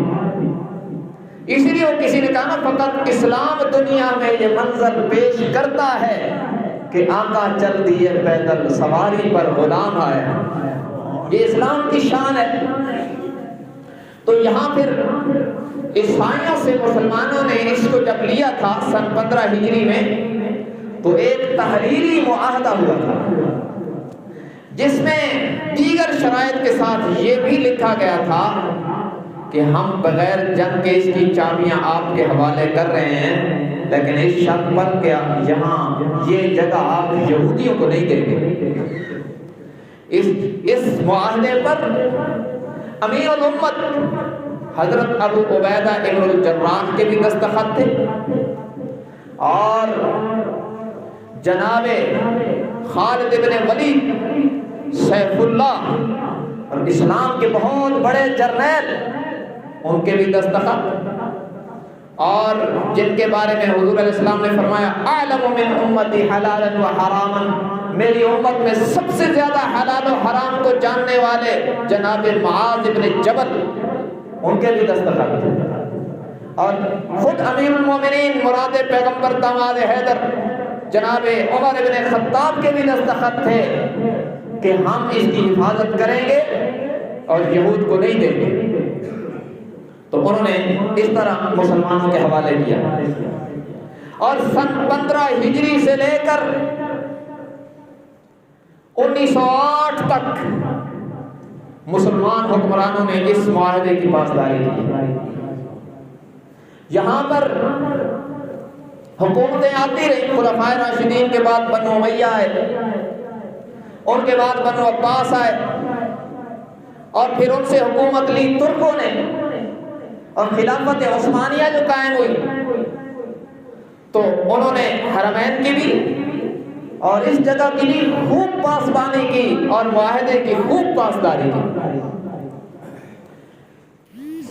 اسی لیے وہ کسی نے کہا نا، فقط اسلام دنیا میں یہ منظر پیش کرتا ہے کہ آقا چل دیے پیدل، سواری پر غلام آئے۔ یہ اسلام کی شان ہے۔ تو یہاں پھر عیسائیوں سے مسلمانوں نے اس کو جب لیا تھا سن 15 ہجری میں، تو ایک تحریری معاہدہ ہوا تھا جس میں دیگر شرائط کے ساتھ یہ بھی لکھا گیا تھا کہ ہم بغیر جنگ کے اس کی چابیاں آپ کے حوالے کر رہے ہیں، لیکن اس شرط پر کہ یہاں یہ جگہ آپ یہودیوں کو نہیں دیں گے۔ اس معاہدے پر امیر الامت حضرت ابو عبیدہ ابن الجراح کے بھی دستخط تھے، اور جناب خالد ابن ولید سیف اللہ اور اسلام کے بہت بڑے جرنیل، ان کے بھی دستخط، اور جن کے بارے میں حضور علیہ السلام نے فرمایا اعلم من امتی حلالا و حراما، میری امت میں سب سے زیادہ حلال و حرام کو جاننے والے جناب معاذ ابن جبل، ان کے بھی دستخط، اور خود امیر المومنین مراد پیغمبر داماد حیدر جناب عمر ابن خطاب کے بھی دستخط تھے کہ ہم اس کی حفاظت کریں گے اور یہود کو نہیں دیں گے۔ تو انہوں نے اس طرح مسلمانوں کے حوالے کیا، اور سن 15 ہجری سے لے کر 1908 تک مسلمان حکمرانوں نے اس معاہدے کی پاسداری کی۔ یہاں پر حکومتیں آتی رہی، خلفائے راشدین کے بعد بنو امیہ آئے، ان کے بعد بنو عباس آئے، اور پھر ان سے حکومت لی ترکوں نے، اور خلافت عثمانیہ جو قائم ہوئی تو انہوں نے حرمین کی بھی اور اس جگہ کی بھی خوب پاسبانی کی اور معاہدے کی خوب پاسداری کی۔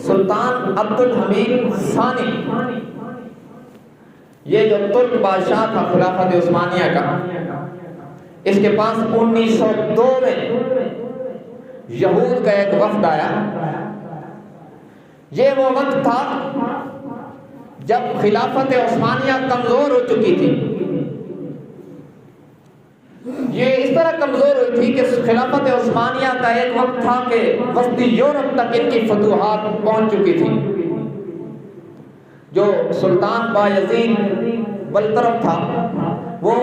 سلطان عبد الحمید ثانی، یہ جو ترک بادشاہ تھا خلافت عثمانیہ کا، اس کے پاس 1902 میں یہود کا ایک وفد آیا۔ یہ وہ وقت تھا جب خلافت عثمانیہ کمزور ہو چکی تھی۔ یہ اس طرح کمزور ہوئی تھی کہ خلافت عثمانیہ کا ایک وقت تھا کہ وسطی یورپ تک ان کی فتوحات پہنچ چکی تھی۔ جو سلطان بایزید بلطرف تھا وہ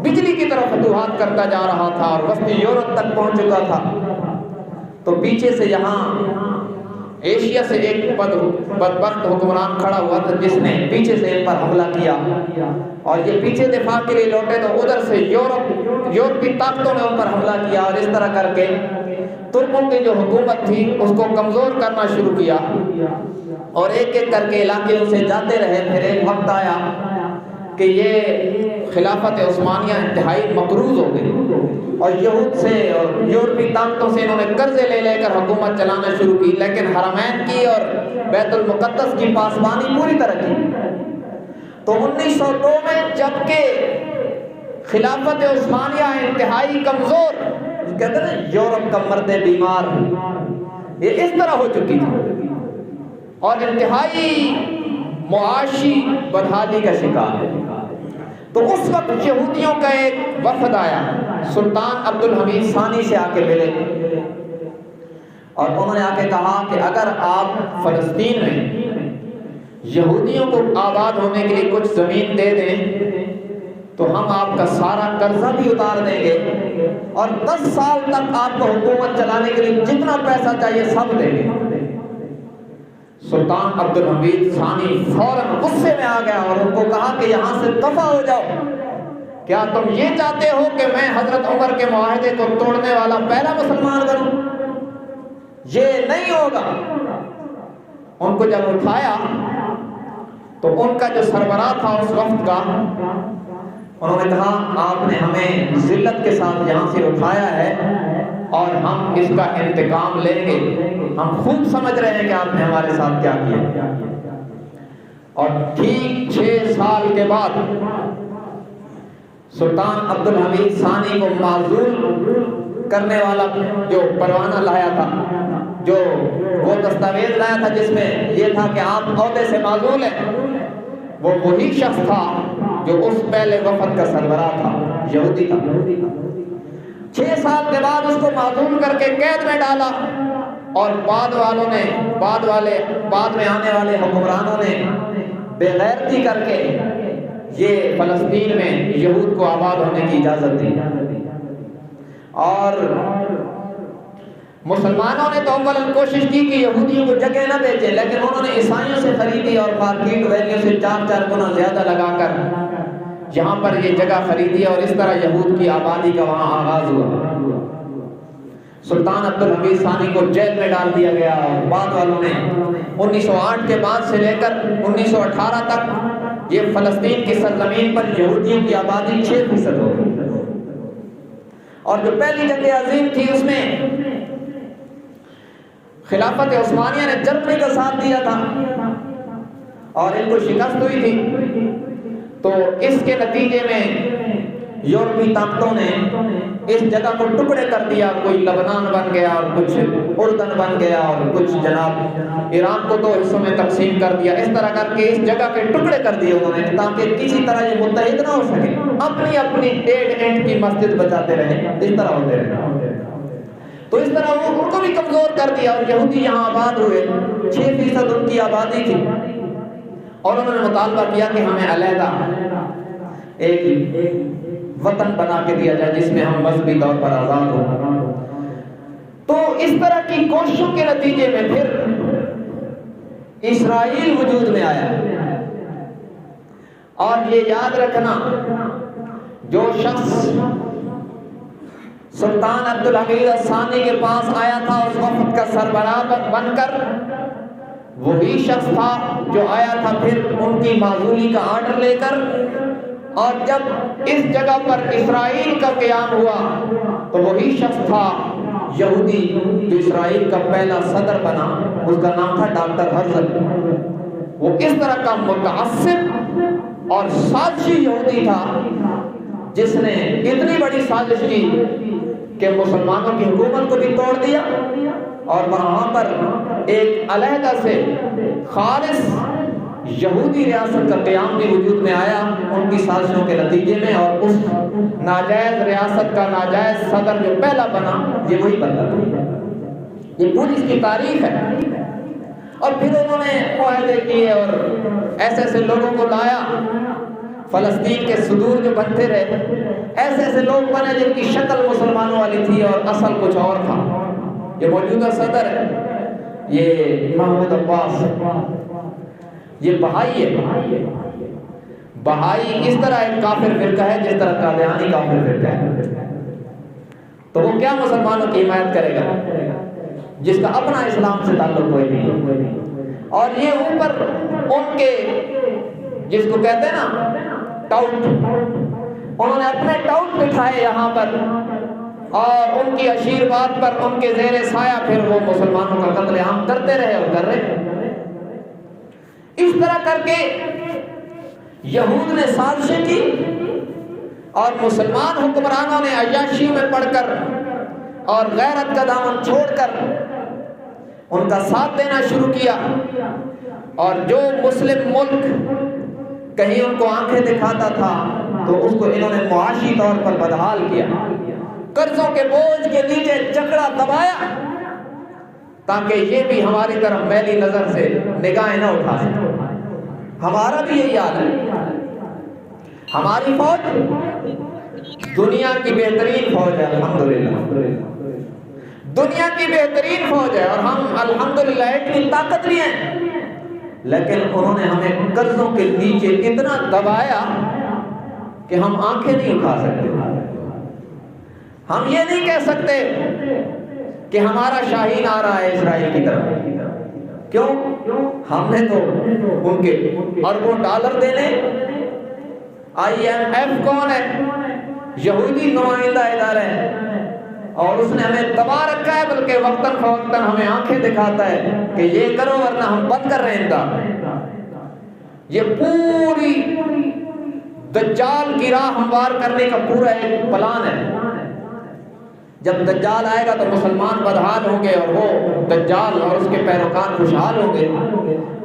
بجلی کی طرح فتوحات کرتا جا رہا تھا اور وسطی یورپ تک پہنچ چکا تھا۔ تو پیچھے سے یہاں ایشیا سے ایک بدبخت حکمران کھڑا ہوا تھا جس نے پیچھے سے ان پر حملہ کیا، اور یہ پیچھے دفاع کے لیے لوٹے تو ادھر سے یورپی طاقتوں نے ان پر حملہ کیا، اور اس طرح کر کے ترکوں کی جو حکومت تھی اس کو کمزور کرنا شروع کیا، اور ایک ایک کر کے علاقے ان سے جاتے رہے۔ پھر ایک وقت آیا کہ یہ خلافت عثمانیہ انتہائی مقروض ہو گئی، اور یہود سے اور یورپی طاقتوں سے انہوں نے قرضے لے لے کر حکومت چلانا شروع کی، لیکن حرمین کی اور بیت المقدس کی پاسبانی پوری طرح کی۔ تو 1902 میں جبکہ خلافت عثمانیہ انتہائی کمزور، کہتے ہیں یورپ کا مرد بیمار، یہ اس طرح ہو چکی تھی اور انتہائی معاشی بدحالی کا شکار ہے۔ تو اس وقت یہودیوں کا ایک وفد آیا، سلطان عبد الحمید ثانی سے آ کے ملے، اور انہوں نے آ کے کہا کہ اگر آپ فلسطین میں یہودیوں کو آباد ہونے کے لیے کچھ زمین دے دیں تو ہم آپ کا سارا قرضہ بھی اتار دیں گے، اور 10 سال تک آپ کو حکومت چلانے کے لیے جتنا پیسہ چاہیے سب دیں گے۔ سلطان عبد الحمید ثانی فوراً غصے میں آ گیا اور ان کو کہا کہ یہاں سے دفع ہو جاؤ، کیا تم یہ چاہتے ہو کہ میں حضرت عمر کے معاہدے کو توڑنے والا پہلا مسلمان بنوں؟ یہ نہیں ہوگا۔ ان کو جب اٹھایا تو ان کا جو سربراہ تھا اس وقت کا، انہوں نے کہا آپ نے ہمیں ذلت کے ساتھ یہاں سے اٹھایا ہے اور ہم اس کا انتقام لیں گے، ہم خوب سمجھ رہے ہیں کہ آپ نے ہمارے ساتھ کیا کیا۔ اور ٹھیک 6 سال کے بعد سلطان عبد الحمید ثانی کو معزول کرنے والا جو پروانہ لایا تھا، جو وہ دستاویز لایا تھا جس میں یہ تھا کہ آپ عہدے سے معزول ہیں، وہ وہی شخص تھا جو اس پہلے وفد کا سربراہ تھا، یہودی تھا۔ 6 سال کے بعد اس کو معزول کر کے قید میں ڈالا، اور بعد میں آنے والے حکمرانوں نے بے غیرتی کر کے یہ فلسطین میں یہود کو آباد ہونے کی اجازت دی۔ اور مسلمانوں نے تو اولاً کوشش کی کہ یہودیوں کو جگہ نہ بیچے، لیکن انہوں نے عیسائیوں سے خریدی اور مارکیٹ ویلیو سے 4 گنا زیادہ لگا کر یہاں پر یہ جگہ خریدی، اور اس طرح یہود کی آبادی کا وہاں آغاز ہوا۔ سلطان عبد الحمید ثانی کو جیل میں ڈال دیا گیا، اور بعد والوں نے 1908 کے بعد سے لے کر 1918 تک یہ فلسطین کی سرزمین پر یہودیوں کی آبادی 6% ہو گئی۔ اور جو پہلی جنگ عظیم تھی اس میں خلافت عثمانیہ نے جرمنی کا ساتھ دیا تھا اور ان کو شکست ہوئی تھی، تو اس کے نتیجے میں یورپی طاقتوں نے اس جگہ کو ٹکڑے کر دیا، کوئی لبنان بن گیا اور کچھ اردن بن گیا اور کچھ جناب ایران کو 2 حصوں میں تقسیم کر دیا۔ اس طرح کر کے اس جگہ کے ٹکڑے کر دیے انہوں نے تاکہ کسی طرح یہ متحد نہ ہو سکے، اپنی 1.5 اینٹ کی مسجد بچاتے رہے، اس طرح ہوتے رہے۔ تو اس طرح وہ ان کو بھی کمزور کر دیا، اور یہودی یہاں آباد ہوئے، 6% ان کی آبادی تھی، اور انہوں نے مطالبہ کیا کہ ہمیں علیحدہ ایک وطن بنا کے دیا جائے جس میں ہم مذہبی طور پر آزاد ہوں۔ تو اس طرح کی کوششوں کے نتیجے میں پھر اسرائیل وجود میں آیا، اور یہ یاد رکھنا جو شخص سلطان عبد الحمید ثانی کے پاس آیا تھا اس وفد کا سربراہ بن کر، وہی شخص تھا جو آیا تھا پھر ان کی معزولی کا آرڈر لے کر اور جب اس جگہ پر اسرائیل کا قیام ہوا تو وہی شخص تھا یہودی جو اسرائیل کا پہلا صدر بنا، اس کا نام تھا ڈاکٹر ہرزل۔ وہ اس طرح کا متعصب اور سازشی یہودی تھا جس نے اتنی بڑی سازش کی کہ مسلمانوں کی حکومت کو بھی توڑ دیا اور وہاں پر ایک علیحدہ سے خالص یہودی ریاست کا قیام بھی وجود میں آیا ان کی سازشوں کے نتیجے میں، اور اس ناجائز ریاست کا ناجائز صدر جو پہلا بنا یہ وہی بندہ تھا۔ یہ پوری اس کی تاریخ ہے۔ اور پھر انہوں نے معاہدے کیے اور ایسے ایسے لوگوں کو لایا، فلسطین کے صدور جو بنتے رہے، ایسے ایسے لوگ بنے جن کی شکل مسلمانوں والی تھی اور اصل کچھ اور تھا۔ یہ موجودہ صدر ہے، یہ محمود عباس، یہ بہائی ہے۔ بہائی اس طرح ایک کافر فرقہ ہے جس طرح قادیانی کافر فرقہ ہے۔ تو وہ کیا مسلمانوں کی حمایت کرے گا جس کا اپنا اسلام سے تعلق کوئی نہیں؟ اور یہ اوپر ان کے جس کو کہتے ہیں نا ٹاؤٹ، انہوں نے اپنے ٹاؤٹ بٹھائے یہاں پر، اور ان کی اشیرواد پر ان کے زیر سایہ پھر وہ مسلمانوں کا قتل عام کرتے رہے اور کر رہے۔ اس طرح کر کے یہود نے سازشیں کی اور مسلمان حکمرانوں نے عیاشی میں پڑھ کر اور غیرت کا دامن چھوڑ کر ان کا ساتھ دینا شروع کیا، اور جو مسلم ملک کہیں ان کو آنکھیں دکھاتا تھا تو اس کو انہوں نے معاشی طور پر بدحال کیا، قرضوں کے بوجھ کے نیچے جکڑا دبایا تاکہ یہ بھی ہماری طرف میلی نظر سے نگاہیں نہ اٹھا سکے۔ ہمارا بھی یہی حال ہے۔ ہماری فوج دنیا کی بہترین فوج ہے، الحمدللہ دنیا کی بہترین فوج ہے، اور ہم الحمدللہ اتنی طاقت بھی ہیں، لیکن انہوں نے ہمیں قرضوں کے نیچے اتنا دبایا کہ ہم آنکھیں نہیں اٹھا سکتے۔ ہم یہ نہیں کہہ سکتے کہ ہمارا شاہین آ رہا ہے اسرائیل کی طرف، کیوں؟ ہم نے تو ان کے اربوں ڈالر دینے۔ IMF کون ہے؟ یہودی نمائندہ ادارہ ہے، اور اس نے ہمیں دبا رکھا ہے، بلکہ وقتاً فوقتاً ہمیں آنکھیں دکھاتا ہے کہ یہ کرو ورنہ ہم بند کر رہے ہیں امداد۔ یہ پوری دجال کی راہ ہموار کرنے کا پورا ایک پلان ہے۔ جب دجال آئے گا تو مسلمان بدحال ہوں گے اور وہ دجال اور اس کے پیروکار خوشحال ہوں گے۔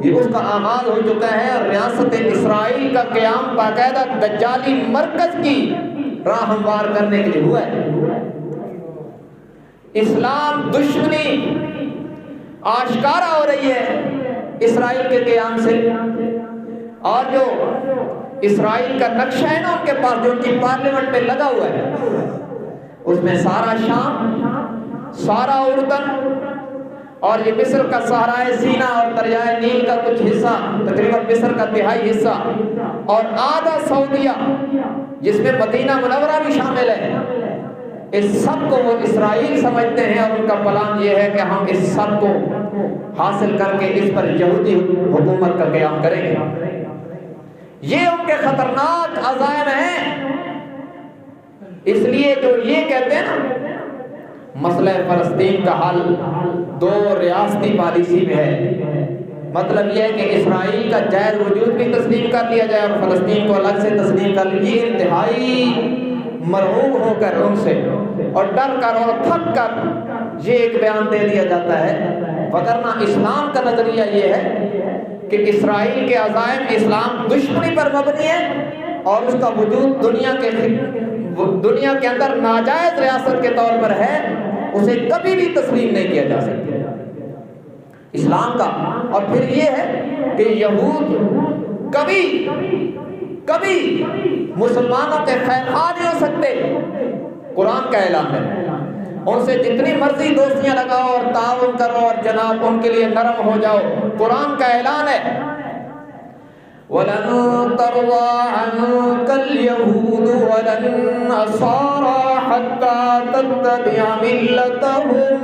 یہ اس کا آغاز ہو چکا ہے، اور ریاست اسرائیل کا قیام باقاعدہ دجالی مرکز کی راہ ہموار کرنے کے لیے ہوا ہے۔ اسلام دشمنی آشکارا ہو رہی ہے اسرائیل کے قیام سے، اور جو اسرائیل کا نقشہ ہے نا ان کے پاس، جو ان کی پارلیمنٹ میں لگا ہوا ہے، اس میں سارا شام، سارا اردن اور یہ مصر کا صحرائے سینا اور دریائے نیل کا کچھ حصہ، تقریباً مصر کا تہائی حصہ، اور آدھا سعودیہ جس میں مدینہ منورہ بھی شامل ہے، اس سب کو وہ اسرائیل سمجھتے ہیں، اور ان کا پلان یہ ہے کہ ہم اس سب کو حاصل کر کے اس پر یہودی حکومت کا قیام کریں گے۔ یہ ان کے خطرناک عزائم ہیں۔ اس لیے جو یہ کہتے ہیں نا مسئلہ فلسطین کا حل دو ریاستی پالیسی میں ہے، مطلب یہ ہے کہ اسرائیل کا جائز وجود بھی تسلیم کر لیا جائے اور فلسطین کو الگ سے تسلیم کر لیجیے، انتہائی مرعوب ہو کر ان سے اور ڈر کر اور تھک کر یہ ایک بیان دے دیا جاتا ہے۔ وگرنہ اسلام کا نظریہ یہ ہے کہ اسرائیل کے عزائم اسلام دشمنی پر مبنی ہے، اور اس کا وجود دنیا کے اندر ناجائز ریاست کے طور پر ہے، اسے کبھی بھی تسلیم نہیں کیا جا سکتا اسلام کا۔ اور پھر یہ ہے کہ یہود کبھی مسلمانوں کے خیر خواہ نہیں ہو سکتے، قرآن کا اعلان ہے۔ ان سے جتنی مرضی دوستیاں لگاؤ اور تعاون کرو اور جناب ان کے لیے نرم ہو جاؤ، قرآن کا اعلان ہے وَلَن تَرْضَىٰ عَنكَ الْيَهُودُ وَلَا النَّصَارَىٰ حَتَّىٰ تَتَّبِعَ مِلَّتَهُمْ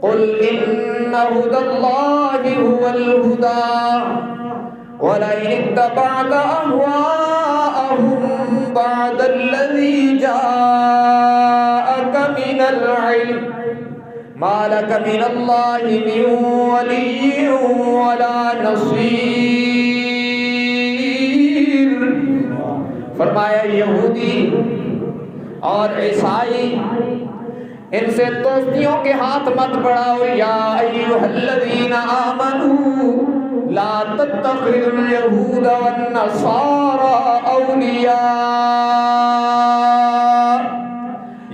قُلْ إِنَّ هُدَى اللَّهِ هُوَ الْهُدَىٰ وَلَئِنِ اتَّبَعْتَ أَهْوَاءَهُم جاءهم بعد الذي جاءك من العلم ما لك من الله من ولي ولا نصير. فرمایا یہودی اور عیسائی ان سے دوستیوں کے ہاتھ مت بڑھاؤ. یا ایھا الذین آمنوا لا تتخذوا اليهود والنصارى اولیاء.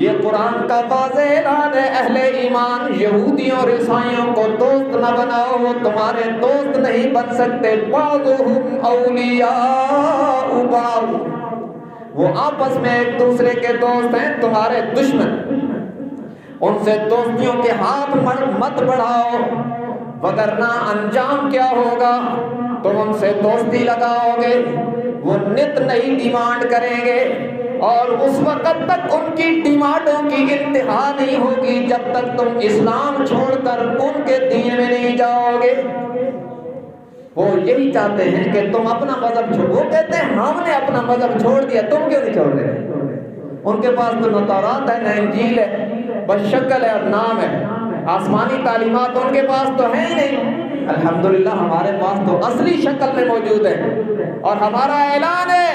یہ قرآن کا واضح اعلان ہے. اہل ایمان یہودیوں اور عیسائیوں کو دوست نہ بناؤ, وہ تمہارے دوست نہیں بن سکتے. بعضهم اولیاء بعض, وہ آپس میں ایک دوسرے کے دوست ہیں, تمہارے دشمن. ان سے دوستیوں کے ہاتھ مت بڑھاؤ, وگرنہ انجام کیا ہوگا؟ تم ان سے دوستی لگاؤ گے, وہ نت نئی ڈیمانڈ کریں گے, اور اس وقت تک ان کی ڈیمانڈوں کی انتہا نہیں ہوگی جب تک تم اسلام چھوڑ کر ان کے دین میں نہیں جاؤ گے. وہ یہی چاہتے ہیں کہ تم اپنا مذہب چھوڑو. وہ کہتے ہیں ہم نے اپنا مذہب چھوڑ دیا, تم کیوں نہیں چھوڑ رہے؟ ان کے پاس تو نہ تورات ہے نہ انجیل ہے, بس شکل ہے اور نام ہے. آسمانی تعلیمات ان کے پاس تو ہے ہی نہیں. الحمدللہ ہمارے پاس تو اصلی شکل میں موجود ہے, اور ہمارا اعلان ہے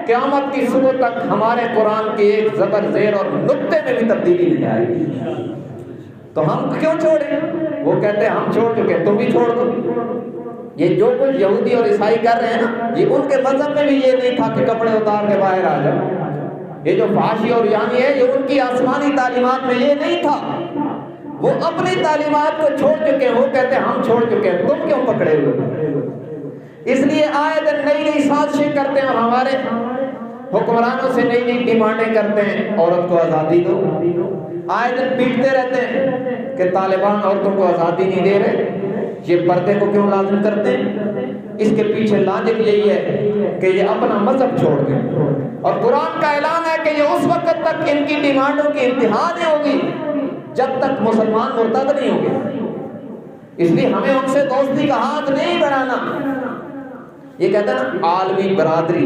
قیامت کی صبح تک ہمارے قرآن کی ایک زبر زیر اور نقطے میں بھی تبدیلی نہیں آئے گی. تو ہم کیوں چھوڑیں؟ وہ کہتے ہیں ہم چھوڑ چکے, تم بھی چھوڑ دو. یہ جو کچھ یہودی اور عیسائی کر رہے ہیں نا, یہ ان کے مذہب میں بھی یہ نہیں تھا کہ کپڑے اتار کے باہر آ جاؤ. یہ جو فحاشی اور یعنی ہے, یہ ان کی آسمانی تعلیمات میں یہ نہیں تھا. وہ اپنی تعلیمات کو چھوڑ چکے ہیں. وہ کہتے ہیں ہم چھوڑ چکے ہیں, تم کیوں پکڑے ہوئے؟ اس لیے آئے دن نئی نئی سازشیں کرتے ہیں, اور ہمارے حکمرانوں سے نئی نئی ڈیمانڈیں کرتے ہیں. عورت کو آزادی دو. آئے دن پیٹتے رہتے ہیں کہ طالبان عورتوں کو آزادی نہیں دے رہے. یہ پردے کو کیوں لازم کرتے ہیں؟ اس کے پیچھے لاجک یہی ہے کہ یہ اپنا مذہب چھوڑ دیں. اور قرآن کا اعلان ہے کہ یہ اس وقت تک ان کی ڈیمانڈوں کی انتہا نہیں ہوگی جب تک مسلمان مرتد نہیں ہوں گے. اس لیے ہمیں ان سے دوستی کا ہاتھ نہیں بڑھانا. یہ کہتے ہیں نا عالمی برادری,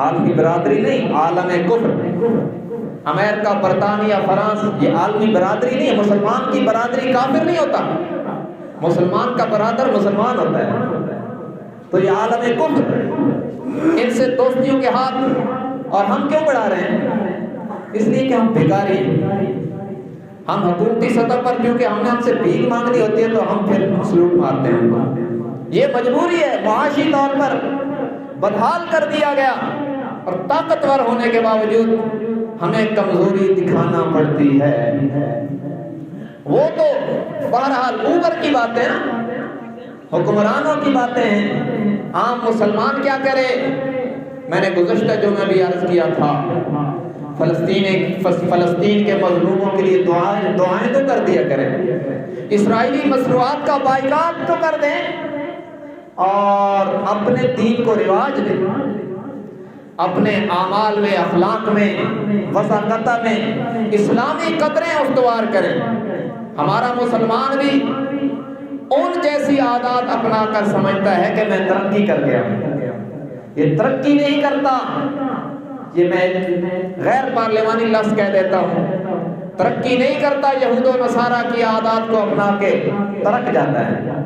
عالمی برادری نہیں, عالم کفر. امریکہ, برطانیہ, فرانس, یہ عالمی برادری نہیں ہے. مسلمان کی برادری کافر نہیں ہوتا, مسلمان کا برادر مسلمان ہوتا ہے. تو یہ عالم کفر, ان سے دوستیوں کے ہاتھ. اور ہم کیوں بڑھا رہے ہیں؟ اس لیے کہ ہم بھکاری ہیں. ہم حکومتی سطح پر کیونکہ ہم نے ہم سے بھیک مانگنی ہوتی ہے تو ہم پھر سلوٹ مارتے ہیں. یہ مجبوری ہے, معاشی طور پر بدحال کر دیا گیا, اور طاقتور ہونے کے باوجود ہمیں کمزوری دکھانا پڑتی ہے. وہ تو بہرحال اوپر کی باتیں, حکمرانوں کی باتیں ہیں. عام مسلمان کیا کرے؟ میں نے گزشتہ جو میں بھی عرض کیا تھا, فلسطین کے مظلوموں کے لیے دعائیں تو کر دیا کریں. اسرائیلی مصنوعات کا بائیکاٹ تو کر دیں, اور اپنے دین کو رواج دیں. اپنے اعمال میں, اخلاق میں, وساطت میں اسلامی قدریں استوار کریں. ہمارا مسلمان بھی ان جیسی عادات اپنا کر سمجھتا ہے کہ میں ترقی کر گیا ہوں. یہ ترقی نہیں کرتا. یہ میں غیر پارلیمانی لفظ کہہ دیتا ہوں, ترقی نہیں کرتا. یہود و نصارہ کی عادات کو اپنا کے ترک جاتا ہے,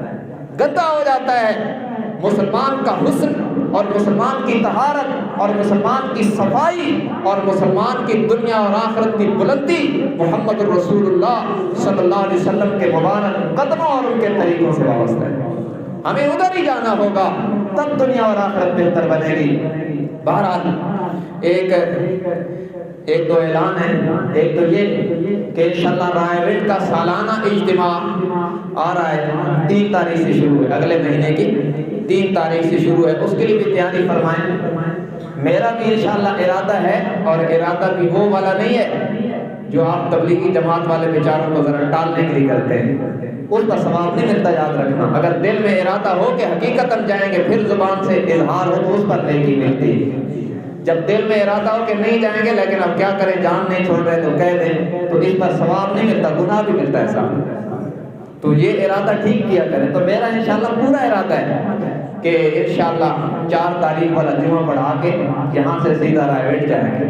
گندا ہو جاتا ہے. مسلمان کا حسن اور مسلمان کی طہارت اور مسلمان کی صفائی اور مسلمان کی دنیا اور آخرت کی بلندی محمد رسول اللہ صلی اللہ علیہ وسلم کے مبارک قدموں اور ان کے طریقوں سے وابستہ ہے. ہمیں ادھر ہی جانا ہوگا, تب دنیا اور آخرت بہتر بنے گی. بہرحال ایک دو اعلان ہے. ایک تو یہ کہ انشاءاللہ رائے ویٹ کا سالانہ اجتماع آ رہا ہے, 3 تاریخ سے شروع ہے, اگلے مہینے کی 3 تاریخ سے شروع ہے. اس کے لیے بھی تیاری فرمائیں. میرا بھی انشاءاللہ ارادہ ہے, اور ارادہ بھی وہ والا نہیں ہے جو آپ تبلیغی جماعت والے بیچاروں کو ذرا ٹالنے کے لیے کرتے ہیں. اس کا ثواب نہیں ملتا, یاد رکھنا. اگر دل میں ارادہ ہو کہ حقیقتاً جائیں گے, پھر زبان سے اظہار ہو تو اس پر نیکی ملتی. جب دل میں ارادہ ہو کہ نہیں جائیں گے لیکن اب کیا کریں, جان نہیں چھوڑ رہے تو کہہ دیں, تو اس پر ثواب نہیں ملتا, گناہ بھی ملتا ہے صاحب. تو یہ ارادہ ٹھیک کیا کریں. تو میرا انشاءاللہ پورا ارادہ ہے کہ انشاءاللہ 4 تاریخ والا جمعہ پڑھا کے یہاں سے سیدھا رائے جائیں گے.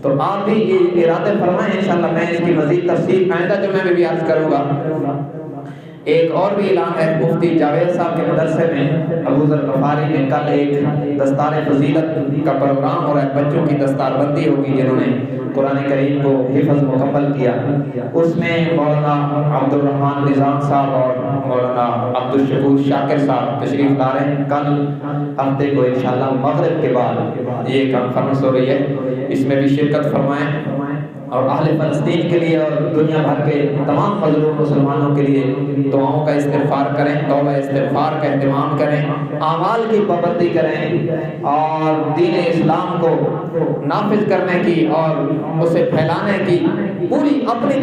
تو آپ بھی یہ ارادے فرمائیں انشاءاللہ. میں اس کی مزید تفصیل آئندہ جمعے میں بھی عرض کروں گا. ایک اور بھی اعلان ہے، مفتی جاوید صاحب کے مدرسے میں ابو ذر غفاری میں کل ایک دستار فضیلت کا پروگرام ہو رہا ہے. بچوں کی دستار بندی ہوگی جنہوں نے قرآن کریم کو حفظ مکمل کیا. اس میں مولانا عبد الرحمن نظام صاحب اور مولانا عبد الشکور شاکر صاحب تشریف لا رہے ہیں. کل ہفتے کو انشاءاللہ مغرب کے بعد یہ کانفرنس ہو رہی ہے، اس میں بھی شرکت فرمائیں اور اہل فلسطین کے لیے اور دنیا بھر کے تمام مظلوم مسلمانوں کے لیے دعاؤں کا استغفار کریں، توبہ استغفار کا اہتمام کریں، اعمال کی پابندی کریں اور دین اسلام کو نافذ کرنے کی اور اسے پھیلانے کی پوری اپنی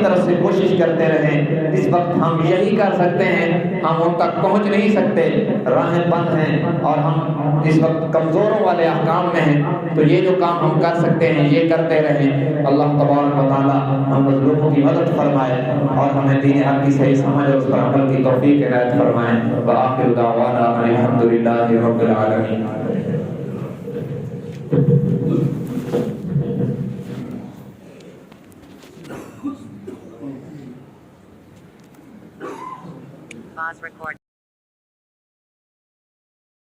طرف سے کوشش کرتے رہیں. اس وقت ہم یہی کر سکتے ہیں، ہم ان تک پہنچ نہیں سکتے، راہیں بند ہیں اور ہم اس وقت کمزوروں والے احکام میں ہیں. تو یہ جو کام ہم کر سکتے ہیں یہ کرتے رہیں. اللہ تبارک و تعالی ہم مظلوموں کی مدد فرمائے اور ہمیں دین حق کی صحیح سمجھ اور اس پر عمل کی توفیق عنایت فرمائے. وآخر دعوانا الحمدللہ رب العالمین. Pause record.